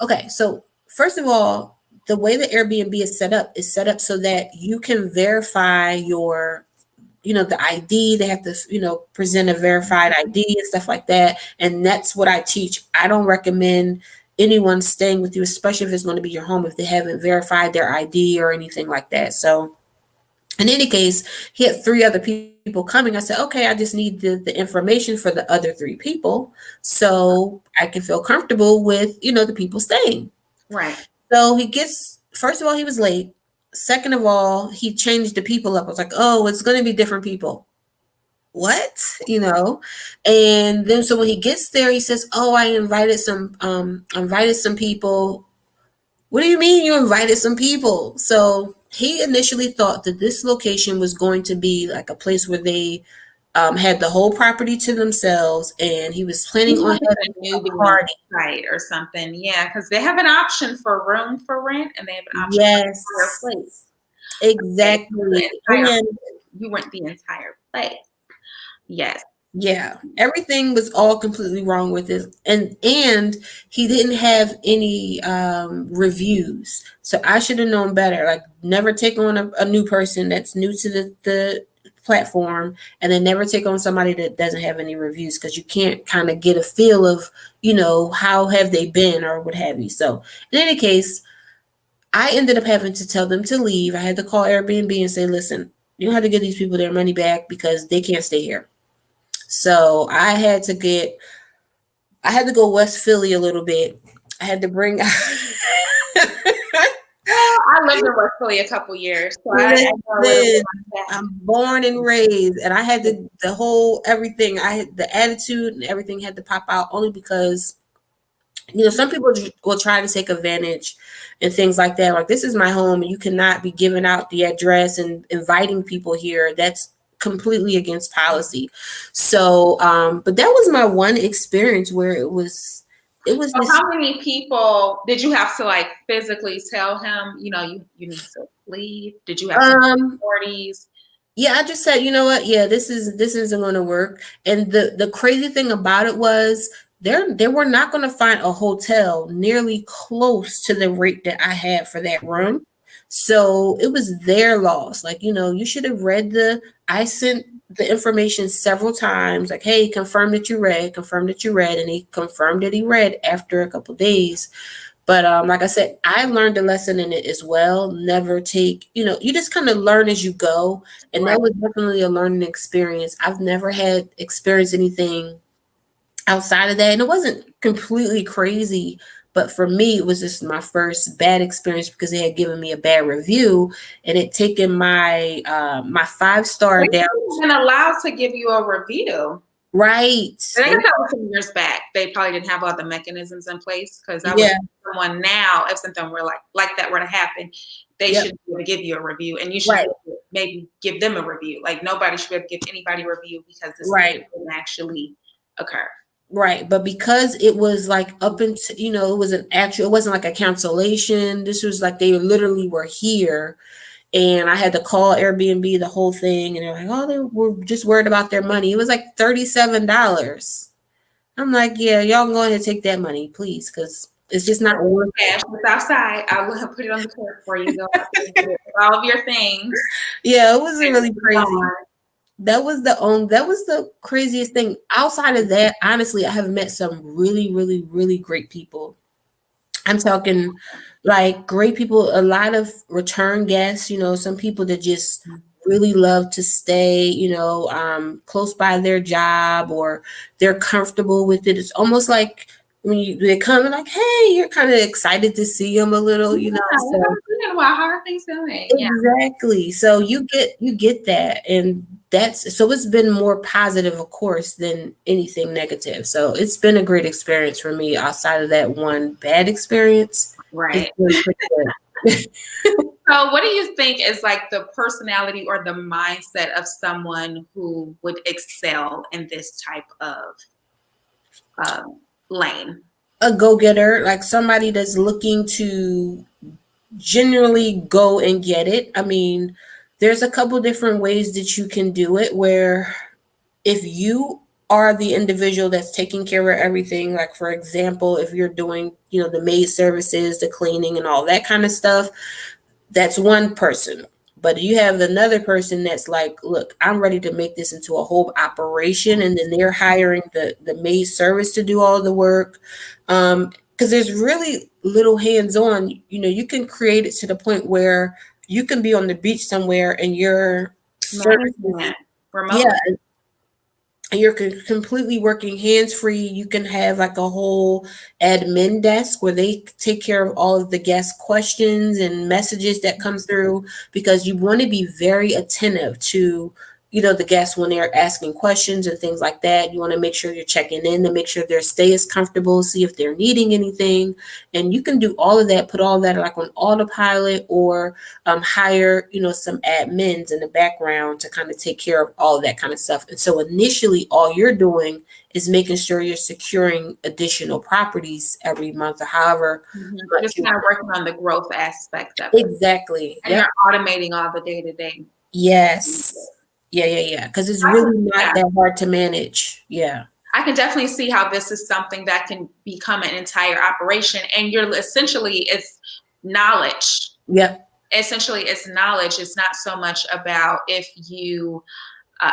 S2: Okay. So first of all, the way the Airbnb is set up so that you can verify the ID. They have to, present a verified ID and stuff like that. And that's what I teach. I don't recommend anyone staying with you, especially if it's going to be your home, if they haven't verified their ID or anything like that. So in any case, he had three other people coming. I said, okay, I just need the information for the other three people so I can feel comfortable with, the people staying.
S1: Right.
S2: So first of all, he was late. Second of all, he changed the people up. I was like, oh, it's going to be different people. What? And then so when he gets there, he says, oh, I invited some people. What do you mean you invited some people? So he initially thought that this location was going to be like a place where they had the whole property to themselves, and he was planning
S1: You
S2: on
S1: look at
S2: having
S1: the
S2: a
S1: newbie
S2: party.
S1: site or something. Yeah, because they have an option for room for rent and they have an option for your
S2: Yes,
S1: place. Okay,
S2: exactly. And
S1: you rent the entire place. Yes.
S2: yeah, everything was all completely wrong with it, and he didn't have any reviews. So I should have known better. Like, never take on a new person that's new to the platform, and then never take on somebody that doesn't have any reviews, because you can't kind of get a feel of how have they been or what have you. So in any case, I ended up having to tell them to leave. I had to call Airbnb and say, listen, you don't have to give these people their money back because they can't stay here. So I had to go West Philly a little bit. I had to bring
S1: Well, I lived in West Philly a couple years, so I know a little bit
S2: listen.
S1: about that.
S2: I'm born and raised, and I had the whole everything. I had the attitude and everything had to pop out only because some people will try to take advantage and things like that. Like, this is my home, and you cannot be giving out the address and inviting people here. That's completely against policy. So, but that was my one experience where it was
S1: So
S2: just
S1: how many people did you have to like physically tell him, you need to leave? Did you have to do
S2: um
S1: parties?
S2: yeah, I just said, you know what? Yeah, this isn't going to work. And the crazy thing about it was they were not going to find a hotel nearly close to the rate that I had for that room. So it was their loss. Like, you should have read I sent the information several times, like, hey, confirm that you read, and he confirmed that he read after a couple days. But like I said, I learned a lesson in it as well. Never take, you just kind of learn as you go. And
S1: Right.
S2: that was definitely a learning experience. I've never had experienced anything outside of that. And it wasn't completely crazy. But for me, it was just my first bad experience because they had given me a bad review and it taken my my 5-star down.
S1: They've been allowed to give you a review.
S2: Right.
S1: And I guess that was some years back. They probably didn't have all the mechanisms in place because I would someone now, if something were like that were to happen, they should be able to give you a review, and you should maybe give them a review. Like nobody should be able to give anybody a review because this didn't actually occur.
S2: Right. But because it was like up into, it was it wasn't like a cancellation. This was like they literally were here. And I had to call Airbnb, the whole thing. And they're like, oh, they were just worried about their money. It was like $37. I'm like, yeah, y'all go ahead and take that money, please, because it's just not worth it.
S1: Cash was outside. I will put it on the curb for you. Go all of your things.
S2: Yeah, it wasn't really crazy. That was the craziest thing. Outside of that, honestly, I have met some really, really, really great people. I'm talking like great people, a lot of return guests, some people that just really love to stay, close by their job or they're comfortable with it. It's almost like when they come and like, hey, you're kind of excited to see them a little, So,
S1: how are things going?
S2: Exactly. So you get that, and so it's been more positive, of course, than anything negative. So it's been a great experience for me outside of that one bad experience.
S1: Right. So what do you think is like the personality or the mindset of someone who would excel in this type of lane?
S2: A go-getter, like somebody that's looking to generally go and get it. I mean, there's a couple different ways that you can do it where if you are the individual that's taking care of everything, like for example, if you're doing, the maid services, the cleaning and all that kind of stuff, that's one person. But you have another person that's like, look, I'm ready to make this into a whole operation. And then they're hiring the maid service to do all the work. Because there's really little hands-on, you can create it to the point where you can be on the beach somewhere and you're
S1: remotely.
S2: Yeah, you're completely working hands-free. You can have like a whole admin desk where they take care of all of the guest questions and messages that come through, because you want to be very attentive to the guests when they're asking questions and things like that. You want to make sure you're checking in to make sure their stay is comfortable, see if they're needing anything. And you can do all of that, put all that like on autopilot, or hire, some admins in the background to kind of take care of all of that kind of stuff. And so initially, all you're doing is making sure you're securing additional properties every month or however.
S1: Just kind of working on the growth aspect of it.
S2: Exactly.
S1: And you're automating all the day-to-day.
S2: Yes. Yeah. Because it's really not that hard to manage. Yeah.
S1: I can definitely see how this is something that can become an entire operation. And it's knowledge.
S2: Yep.
S1: Essentially, it's knowledge. It's not so much about if you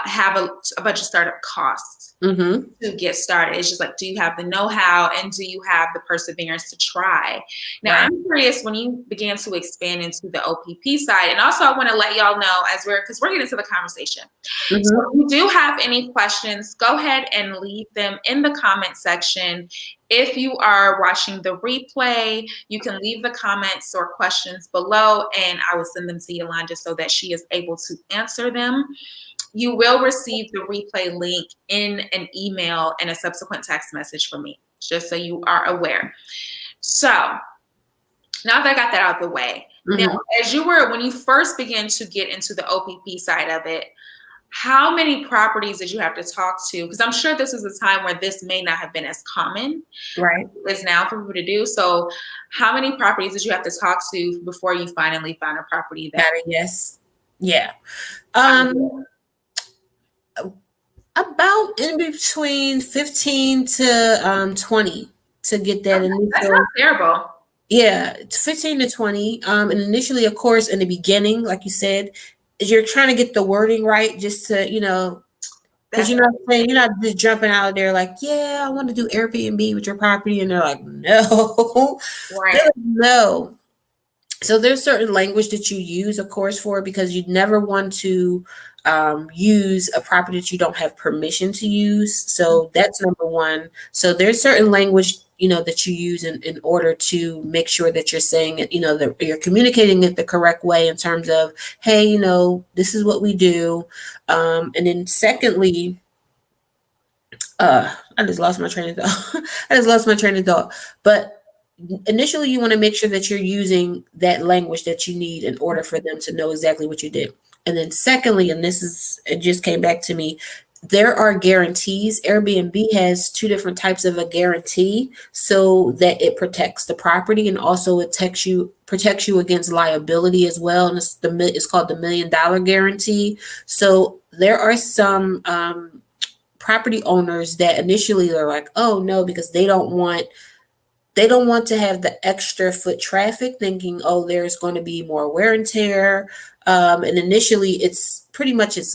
S1: have a bunch of startup costs to get started. It's just like, do you have the know-how and do you have the perseverance to try? Now, I'm curious, when you began to expand into the OPP side, and also I want to let y'all know because we're getting to the conversation. So if you do have any questions, go ahead and leave them in the comment section. If you are watching the replay, you can leave the comments or questions below, and I will send them to Yolanda so that she is able to answer them. You will receive the replay link in an email and a subsequent text message from me, just so you are aware. So now that I got that out of the way, now when you first began to get into the OPP side of it, how many properties did you have to talk to? Because I'm sure this is a time where this may not have been as common as now for people to do. So how many properties did you have to talk to before you finally found a property that?
S2: Yes. Yeah. About in between 15 to 20 to get that initial.
S1: That's not terrible.
S2: Yeah, it's 15 to 20. And initially, of course, in the beginning, like you said, is you're trying to get the wording right just to, because
S1: That's
S2: you know what I'm saying, you're not just jumping out there like, yeah, I want to do Airbnb with your property. And they're like, no. They're
S1: right.
S2: like, no. So there's certain language that you use, of course, for it because you'd never want to use a property that you don't have permission to use. So that's number one. So there's certain language, that you use in order to make sure that you're saying it, that you're communicating it the correct way in terms of, hey, this is what we do. And then secondly, I just lost my train of thought. I just lost my train of thought. But initially, you want to make sure that you're using that language that you need in order for them to know exactly what you did. And then, secondly, and it just came back to me, there are guarantees. Airbnb has two different types of a guarantee so that it protects the property and also it protects you against liability as well. And it's called the $1 million guarantee. So there are some property owners that initially are like, oh no, because they don't want to have the extra foot traffic, thinking, oh, there's going to be more wear and tear. And initially, it's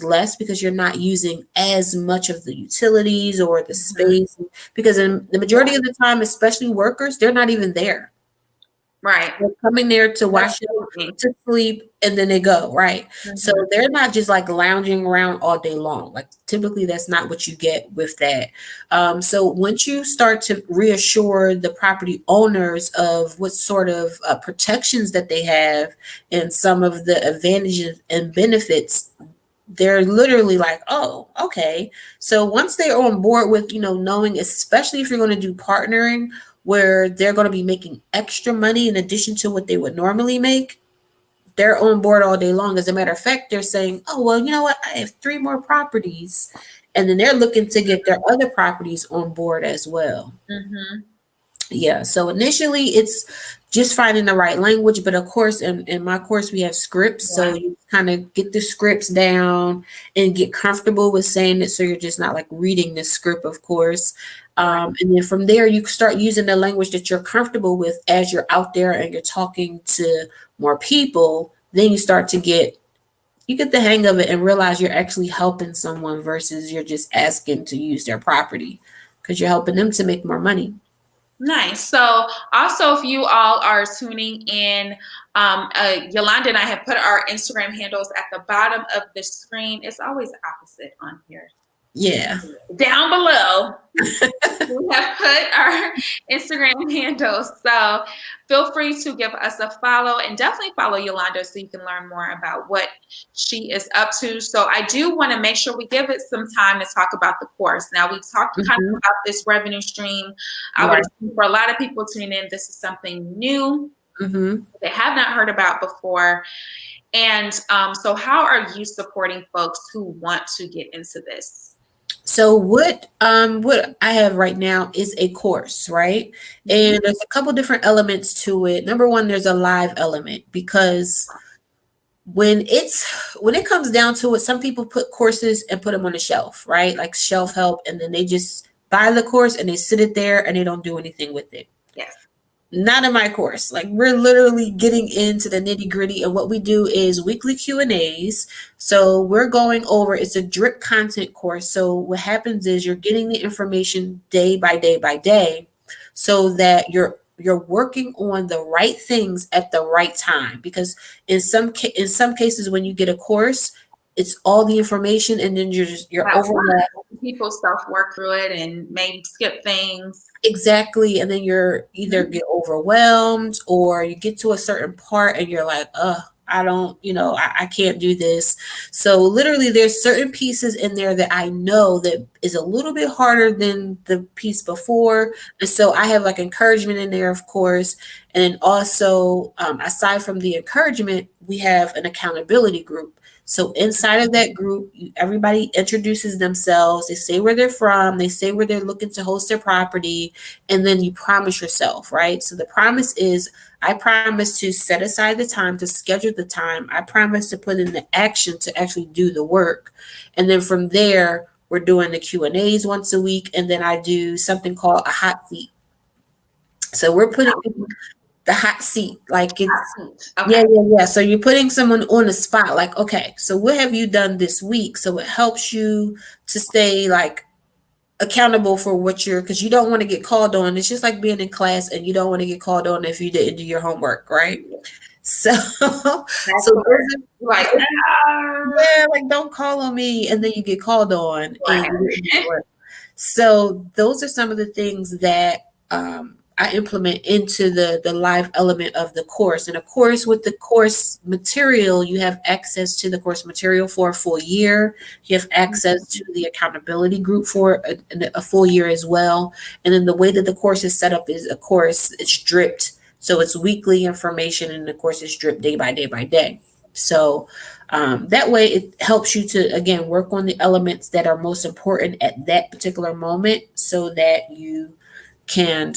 S2: less because you're not using as much of the utilities or the
S1: Mhm.
S2: space. Because in the majority of the time, especially workers, they're not even there.
S1: Right.
S2: They're coming there to wash up,
S1: Absolutely.
S2: to sleep, and then they go, right? So
S1: Mhm.
S2: they're not just like lounging around all day long. Like typically that's not what you get with that. So once you start to reassure the property owners of what sort of protections that they have and some of the advantages and benefits, they're literally like, oh, okay. So once they're on board with, knowing, especially if you're going to do partnering where they're going to be making extra money in addition to what they would normally make, they're on board all day long. As a matter of fact, they're saying, oh, well, you know what? I have three more properties. And then they're looking to get their other properties on board as well.
S1: Mhm.
S2: Yeah, so initially it's just finding the right language, but of course, in my course, we have scripts. So
S1: Yeah.
S2: you kind of get the scripts down and get comfortable with saying it. So you're just not like reading the script, of course.
S1: Right.
S2: And then from there, you start using the language that you're comfortable with as you're out there and you're talking to more people. Then you get the hang of it and realize you're actually helping someone versus you're just asking to use their property because you're helping them to make more money.
S1: Nice. So, also, if you all are tuning in, Yolanda and I have put our Instagram handles at the bottom of the screen. It's always opposite on here.
S2: Yeah.
S1: Down below, we have put our Instagram handles. So feel free to give us a follow and definitely follow Yolanda so you can learn more about what she is up to. So I do want to make sure we give it some time to talk about the course. Now we've talked kind of
S2: Mhm.
S1: about this revenue stream. I would
S2: Right.
S1: assume for a lot of people tuning in, this is something new
S2: Mhm.
S1: they have not heard about before. And so how are you supporting folks who want to get into this?
S2: So what I have right now is a course, right?
S1: Mhm.
S2: And there's a couple different elements to it. Number one, there's a live element because when it comes down to it, some people put courses and put them on the shelf, right? Like shelf help, and then they just buy the course and they sit it there and they don't do anything with it.
S1: Yes.
S2: Not in my course. Like we're literally getting into the nitty gritty, and what we do is weekly Q&As. So we're going over. It's a drip content course. So what happens is you're getting the information day by day by day, so that you're working on the right things at the right time. Because in some cases, when you get a course, it's all the information, and then you're
S1: At
S2: overwhelmed.
S1: once. People self work through it and maybe skip things.
S2: Exactly. And then you're either
S1: Mhm.
S2: get overwhelmed or you get to a certain part and you're like, I don't, I can't do this. So literally there's certain pieces in there that I know that is a little bit harder than the piece before. And so I have like encouragement in there, of course. And also, aside from the encouragement, we have an accountability group. So inside of that group, everybody introduces themselves. They say where they're from. They say where they're looking to host their property, and then you promise yourself, right? So the promise is, I promise to set aside the time, to schedule the time. I promise to put in the action to actually do the work. And then from there, we're doing the Q&As once a week, and then I do something called a hot seat. So we're putting the hot seat. Like it's
S1: Okay.
S2: yeah. So you're putting someone on the spot, like, okay, so what have you done this week? So it helps you to stay like accountable for what you're, because you don't want to get called on. It's just like being in class and you don't want to get called on if you didn't do your homework, right? So
S1: That's
S2: so
S1: the word.
S2: those
S1: Like,
S2: are, yeah, like don't call on me and then you get called on and
S1: right.
S2: you didn't do your work. So those are some of the things that I implement into the live element of the course. And of course, with the course material, you have access to the course material for a full year. You have access to the accountability group for a full year as well. And then the way that the course is set up is, of course, it's dripped. So it's weekly information, and the course is dripped day by day by day. So that way, it helps you to, again, work on the elements that are most important at that particular moment so that you can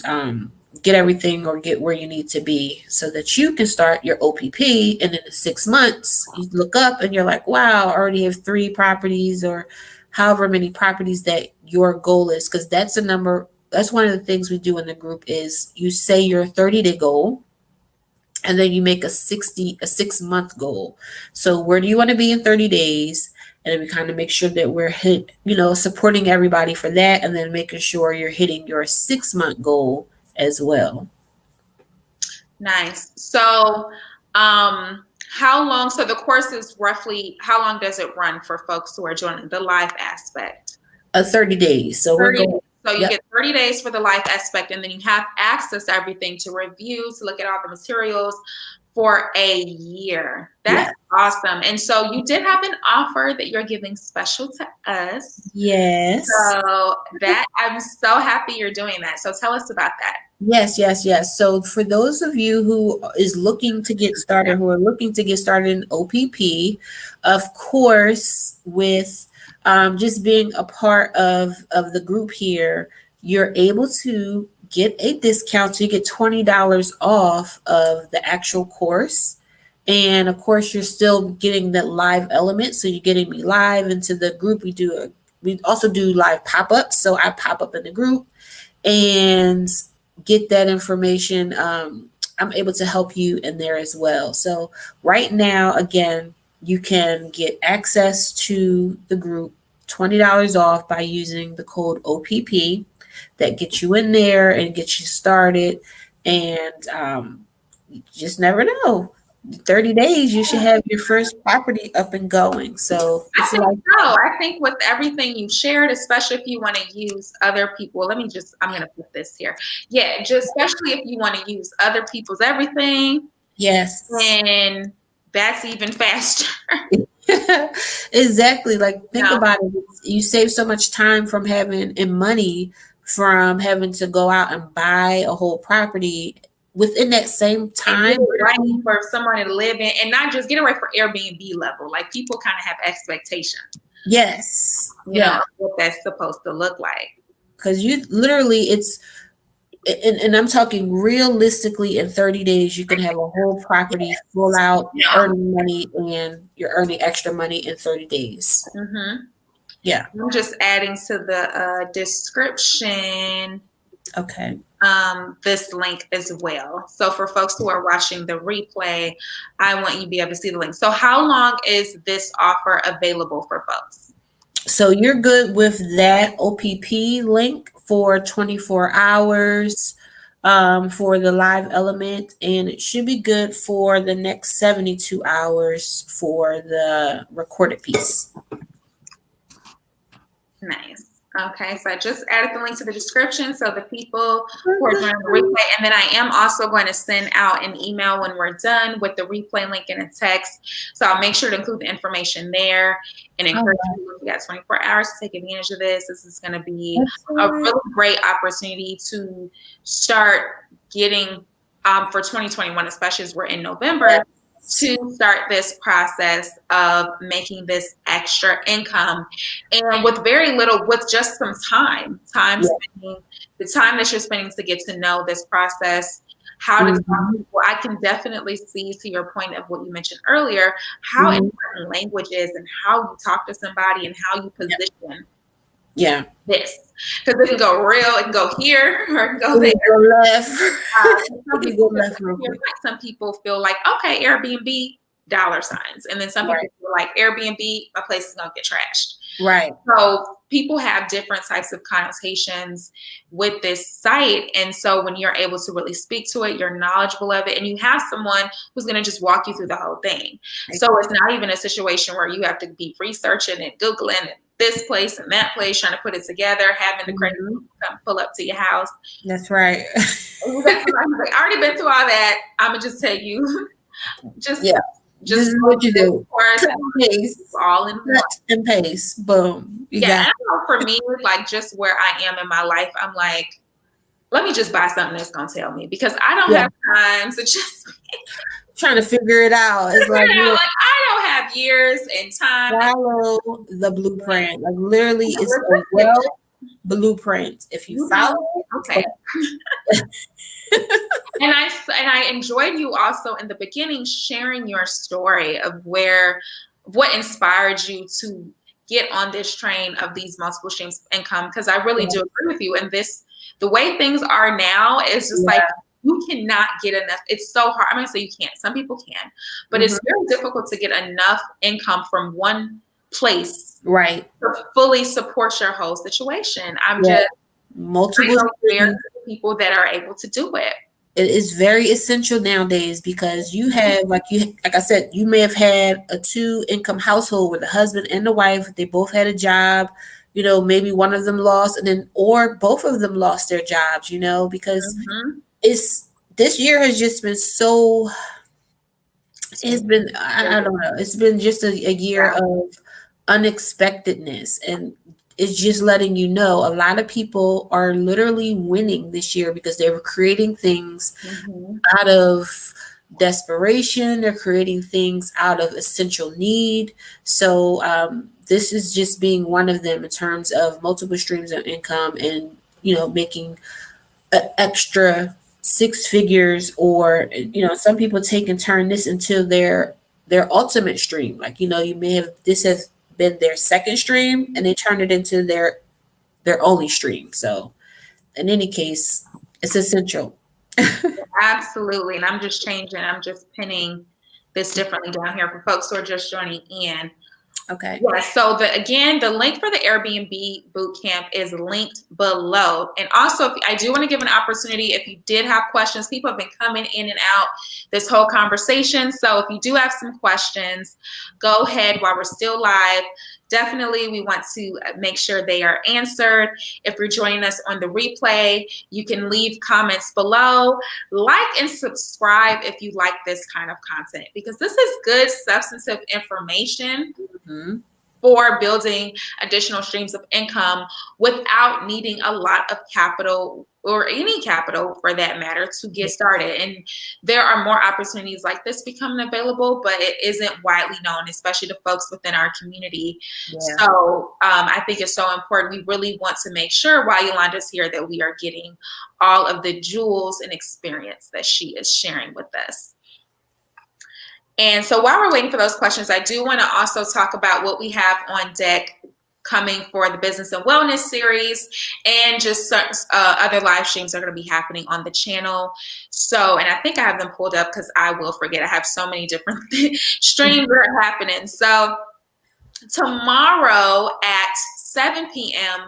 S2: get everything or get where you need to be so that you can start your OPP. And in 6 months, you look up and you're like, wow, I already have 3 properties or however many properties that your goal is. Because that's a number. That's one of the things we do in the group is you say your 30-day goal and then you make a 6-month goal. So where do you want to be in 30 days? And then we kind of make sure that we're supporting everybody for that, and then making sure you're hitting your 6-month goal as well.
S1: Nice. So, how long? So the course is roughly, how long does it run for folks who are joining the live aspect?
S2: 30 days. So
S1: 30
S2: we're going.
S1: So you
S2: Yep.
S1: get 30 days for the live aspect, and then you have access to everything, to review, to look at all the materials for a year. That's
S2: Yeah.
S1: awesome. And so you did have an offer that you're giving special to us.
S2: Yes.
S1: So that, I'm so happy you're doing that. So tell us about that.
S2: Yes. So for those of you who is looking to get started, who are looking to get started in OPP, of course, with just being a part of the group here, you're able to get a discount. So you get $20 off of the actual course. And of course, you're still getting that live element. So you're getting me live into the group. We also do live pop-ups. So I pop up in the group and get that information. I'm able to help you in there as well. So right now, again, you can get access to the group, $20 off by using the code OPP. That gets you in there and gets you started. And you just never know. 30 days, you should have your first property up and going. So
S1: I
S2: it's
S1: think
S2: like,
S1: so. I think with everything you shared, especially if you want to use other people, I'm going to put this here. Yeah, just especially if you want to use other people's everything,
S2: yes.
S1: and that's even faster.
S2: Exactly. Like, think
S1: No.
S2: about it. You save so much time from having and money from having to go out and buy a whole property within that same
S1: And get
S2: time.
S1: it right for someone to live in, and not just get it right for Airbnb level. Like, people kind of have expectations,
S2: Yes.
S1: you know, what that's supposed to look like.
S2: Because you literally, and I'm talking realistically, in 30 days, you can have a whole property full out
S1: Yeah.
S2: earning money, and you're earning extra money in 30 days.
S1: Mm-hmm.
S2: Yeah.
S1: I'm just adding to the description
S2: Okay.
S1: this link as well. So for folks who are watching the replay, I want you to be able to see the link. So how long is this offer available for folks?
S2: So you're good with that OPP link for 24 hours for the live element, and it should be good for the next 72 hours for the recorded piece.
S1: Nice. Okay, so I just added the link to the description so the people who are joining the replay, and then I am also going to send out an email when we're done with the replay link and a text. So I'll make sure to include the information there and encourage you, if you got 24 hours to take advantage of this. This is going to be a really great opportunity to start getting for 2021, especially as we're in November, to start this process of making this extra income, and with very little, with just some time spending, the time that you're spending to get to know this process, how to talk to people. I can definitely see, to your point of what you mentioned earlier, how important language is, and how you talk to somebody and how you position
S2: Yeah.
S1: this. Because it can go real, it can go here, or it can go
S2: We
S1: there.
S2: go left.
S1: Some
S2: We go
S1: people
S2: left real quick.
S1: some people feel like, okay, Airbnb, dollar signs. And then some people feel like Airbnb, my place is gonna get trashed.
S2: Right.
S1: So people have different types of connotations with this site. And so when you're able to really speak to it, you're knowledgeable of it, and you have someone who's going to just walk you through the whole thing. So it's not even a situation where you have to be researching and Googling this place and that place, trying to put it together, having the credit come pull up to your house.
S2: That's right.
S1: I already been through all that. I'm going to just tell you, just
S2: this is what you do.
S1: Cut
S2: and paste.
S1: All in one.
S2: Cut and paste. Boom. You got
S1: I know for me, like just where I am in my life, I'm like, let me just buy something that's gonna tell me, because I don't have time to just
S2: trying to figure it out. It's like,
S1: I don't have years and time.
S2: Follow the blueprint. Like literally, it's a blueprint. If you follow it,
S1: okay. And I enjoyed you also in the beginning sharing your story of what inspired you to get on this train of these multiple streams of income, because I really do agree with you. And the way things are now is just like, you cannot get enough. It's so hard. I'm going to say you can't. Some people can, but it's very difficult to get enough income from one place to fully support your whole situation. I'm just multiple people that are able to do it.
S2: It is very essential nowadays, because you have, like I said, you may have had a 2-income household with the husband and the wife. They both had a job, maybe one of them lost, or both of them lost their jobs, because this year has just been so, it's been, I don't know, it's been just a year of unexpectedness, and it's just letting you know a lot of people are literally winning this year because they were creating things out of desperation. They're creating things out of essential need. So this is just being one of them in terms of multiple streams of income, and making an extra 6 figures, or some people take and turn this into their ultimate stream. Like you may have, this has been their second stream, and they turned it into their only stream. So in any case, it's essential.
S1: Absolutely. And I'm just pinning this differently down here for folks who are just joining in.
S2: Okay.
S1: Yeah, so the link for the Airbnb bootcamp is linked below. And also, I do want to give an opportunity, if you did have questions. People have been coming in and out this whole conversation. So if you do have some questions, go ahead while we're still live. Definitely, we want to make sure they are answered. If you're joining us on the replay, you can leave comments below. Like and subscribe if you like this kind of content, because this is good, substantive information for building additional streams of income without needing a lot of capital, or any capital for that matter, to get started. And there are more opportunities like this becoming available, but it isn't widely known, especially to folks within our community. So I think it's so important. We really want to make sure, while Yolanda's here, that we are getting all of the jewels and experience that she is sharing with us. And so while we're waiting for those questions, I do want to also talk about what we have on deck coming for the Business and Wellness series, and just other live streams are going to be happening on the channel. So, and I think I have them pulled up because I will forget. I have so many different streams that are happening. So tomorrow at 7 p.m.,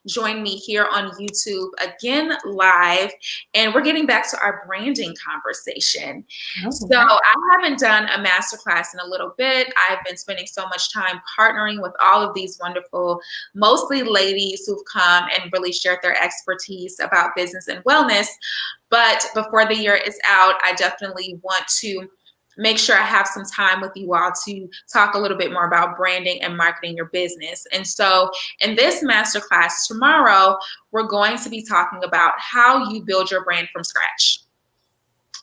S1: join me here on YouTube again live, and we're getting back to our branding conversation. So I haven't done a masterclass in a little bit. I've been spending so much time partnering with all of these wonderful, mostly ladies who've come and really shared their expertise about business and wellness. But before the year is out, I definitely want to make sure I have some time with you all to talk a little bit more about branding and marketing your business. And so in this masterclass tomorrow, we're going to be talking about how you build your brand from scratch,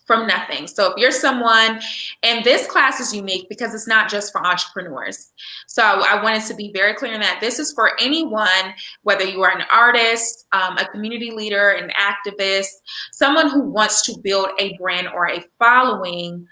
S1: from nothing. So if you're someone, and this class is unique because it's not just for entrepreneurs. So I wanted to be very clear in that this is for anyone, whether you are an artist, a community leader, an activist, someone who wants to build a brand or a following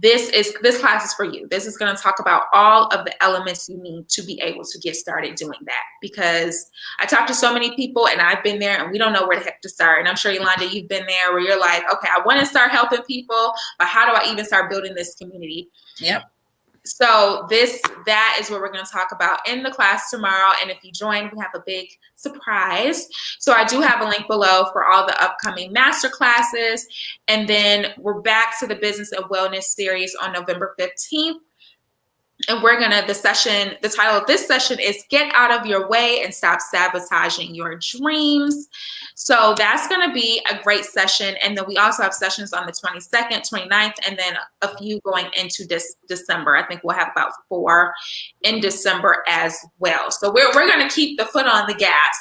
S1: this class is for you. This is going to talk about all of the elements you need to be able to get started doing that. Because I talk to so many people, and I've been there, and we don't know where the heck to start. And I'm sure, Yolanda, you've been there where you're like, okay, I want to start helping people, but how do I even start building this community?
S2: Yep.
S1: So that is what we're going to talk about in the class tomorrow. And if you join, we have a big surprise. So I do have a link below for all the upcoming master classes. And then we're back to the Business and Wellness series on November 15th. And the title of this session is Get Out of Your Way and Stop Sabotaging Your Dreams. So that's going to be a great session. And then we also have sessions on the 22nd, 29th, and then a few going into December. I think we'll have about 4 in December as well. So we're going to keep the foot on the gas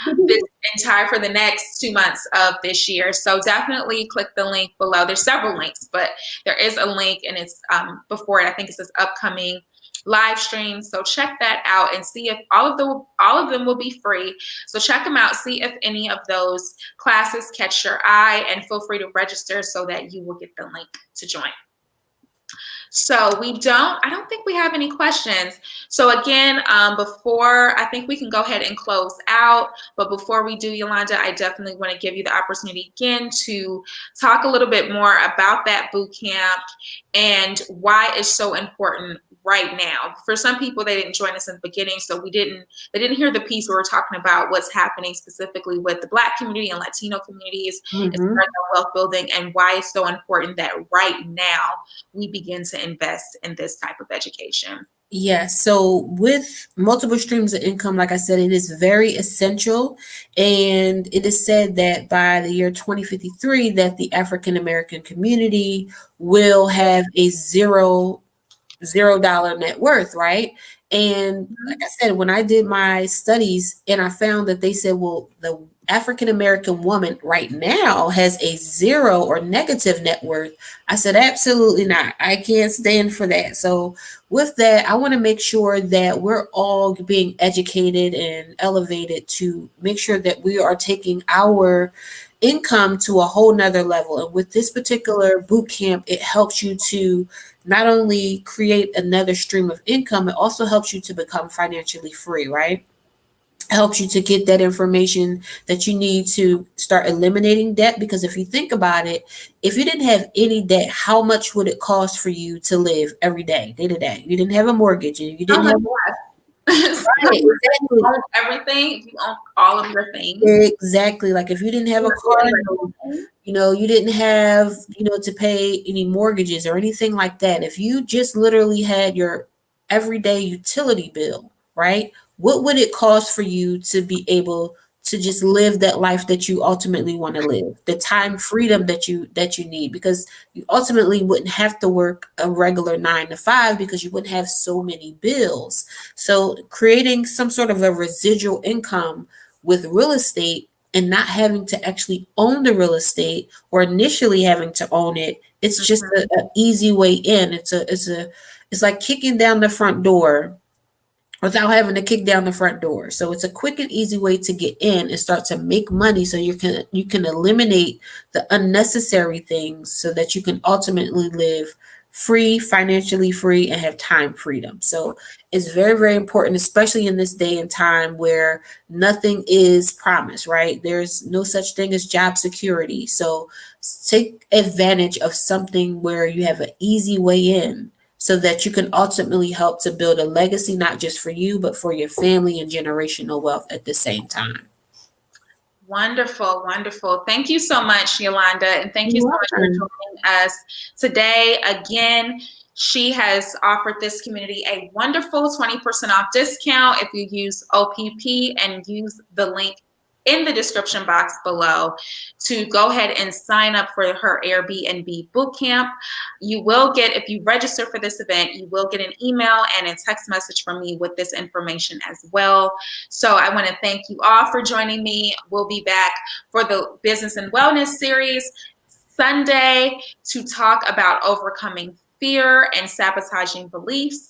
S1: for the next 2 months of this year. So definitely click the link below. There's several links, but there is a link, and it's before it, I think it says upcoming live streams. So check that out and see if all of them will be free. So check them out, see if any of those classes catch your eye, and feel free to register so that you will get the link to join. So I don't think we have any questions. So again, I think we can go ahead and close out. But before we do, Yolanda, I definitely want to give you the opportunity again to talk a little bit more about that boot camp and why it's so important right now. For some people, they didn't join us in the beginning, so they didn't hear the piece where we're talking about what's happening specifically with the Black community and Latino communities as far as wealth building, and why it's so important that right now we begin to invest in this type of education.
S2: Yeah, so with multiple streams of income, like I said, it is very essential. And it is said that by the year 2053, that the African American community will have a $0 net worth, right? And like I said, when I did my studies, and I found that they said, well, the African American woman right now has a 0 or negative net worth. I said, absolutely not. I can't stand for that. So with that, I want to make sure that we're all being educated and elevated to make sure that we are taking our income to a whole nother level. And with this particular boot camp, it helps you to not only create another stream of income, it also helps you to become financially free, right? It helps you to get that information that you need to start eliminating debt. Because if you think about it, if you didn't have any debt, how much would it cost for you to live every day, day to day? You didn't have a mortgage, and you didn't have
S1: right, exactly. Everything, you own all of your things.
S2: Exactly. Like if you didn't have a car note, you didn't have, to pay any mortgages or anything like that. If you just literally had your everyday utility bill, right? What would it cost for you to be able to just live that life that you ultimately want to live, the time freedom that you need, because you ultimately wouldn't have to work a regular 9 to 5 because you wouldn't have so many bills. So creating some sort of a residual income with real estate and not having to actually own the real estate or initially having to own it, it's just an easy way in. It's like kicking down the front door without having to kick down the front door. So it's a quick and easy way to get in and start to make money, so you can eliminate the unnecessary things so that you can ultimately live free, financially free, and have time freedom. So it's very, very important, especially in this day and time where nothing is promised, right? There's no such thing as job security. So take advantage of something where you have an easy way in, so that you can ultimately help to build a legacy, not just for you, but for your family and generational wealth at the same time.
S1: Wonderful, wonderful. Thank you so much, Yolanda. And thank you so much for joining us today. Again, she has offered this community a wonderful 20% off discount if you use OPP and use the link in the description box below to go ahead and sign up for her Airbnb bootcamp. You will get, if you register for this event, you will get an email and a text message from me with this information as well. So I want to thank you all for joining me. We'll be back for the Business and Wellness series Sunday to talk about overcoming fear and sabotaging beliefs.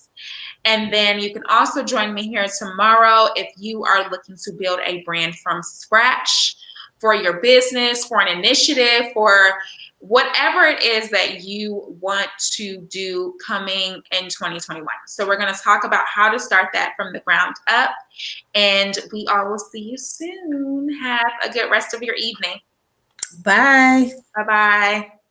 S1: And then you can also join me here tomorrow if you are looking to build a brand from scratch for your business, for an initiative, for whatever it is that you want to do coming in 2021. So we're going to talk about how to start that from the ground up. And we all will see you soon. Have a good rest of your evening.
S2: Bye.
S1: Bye-bye.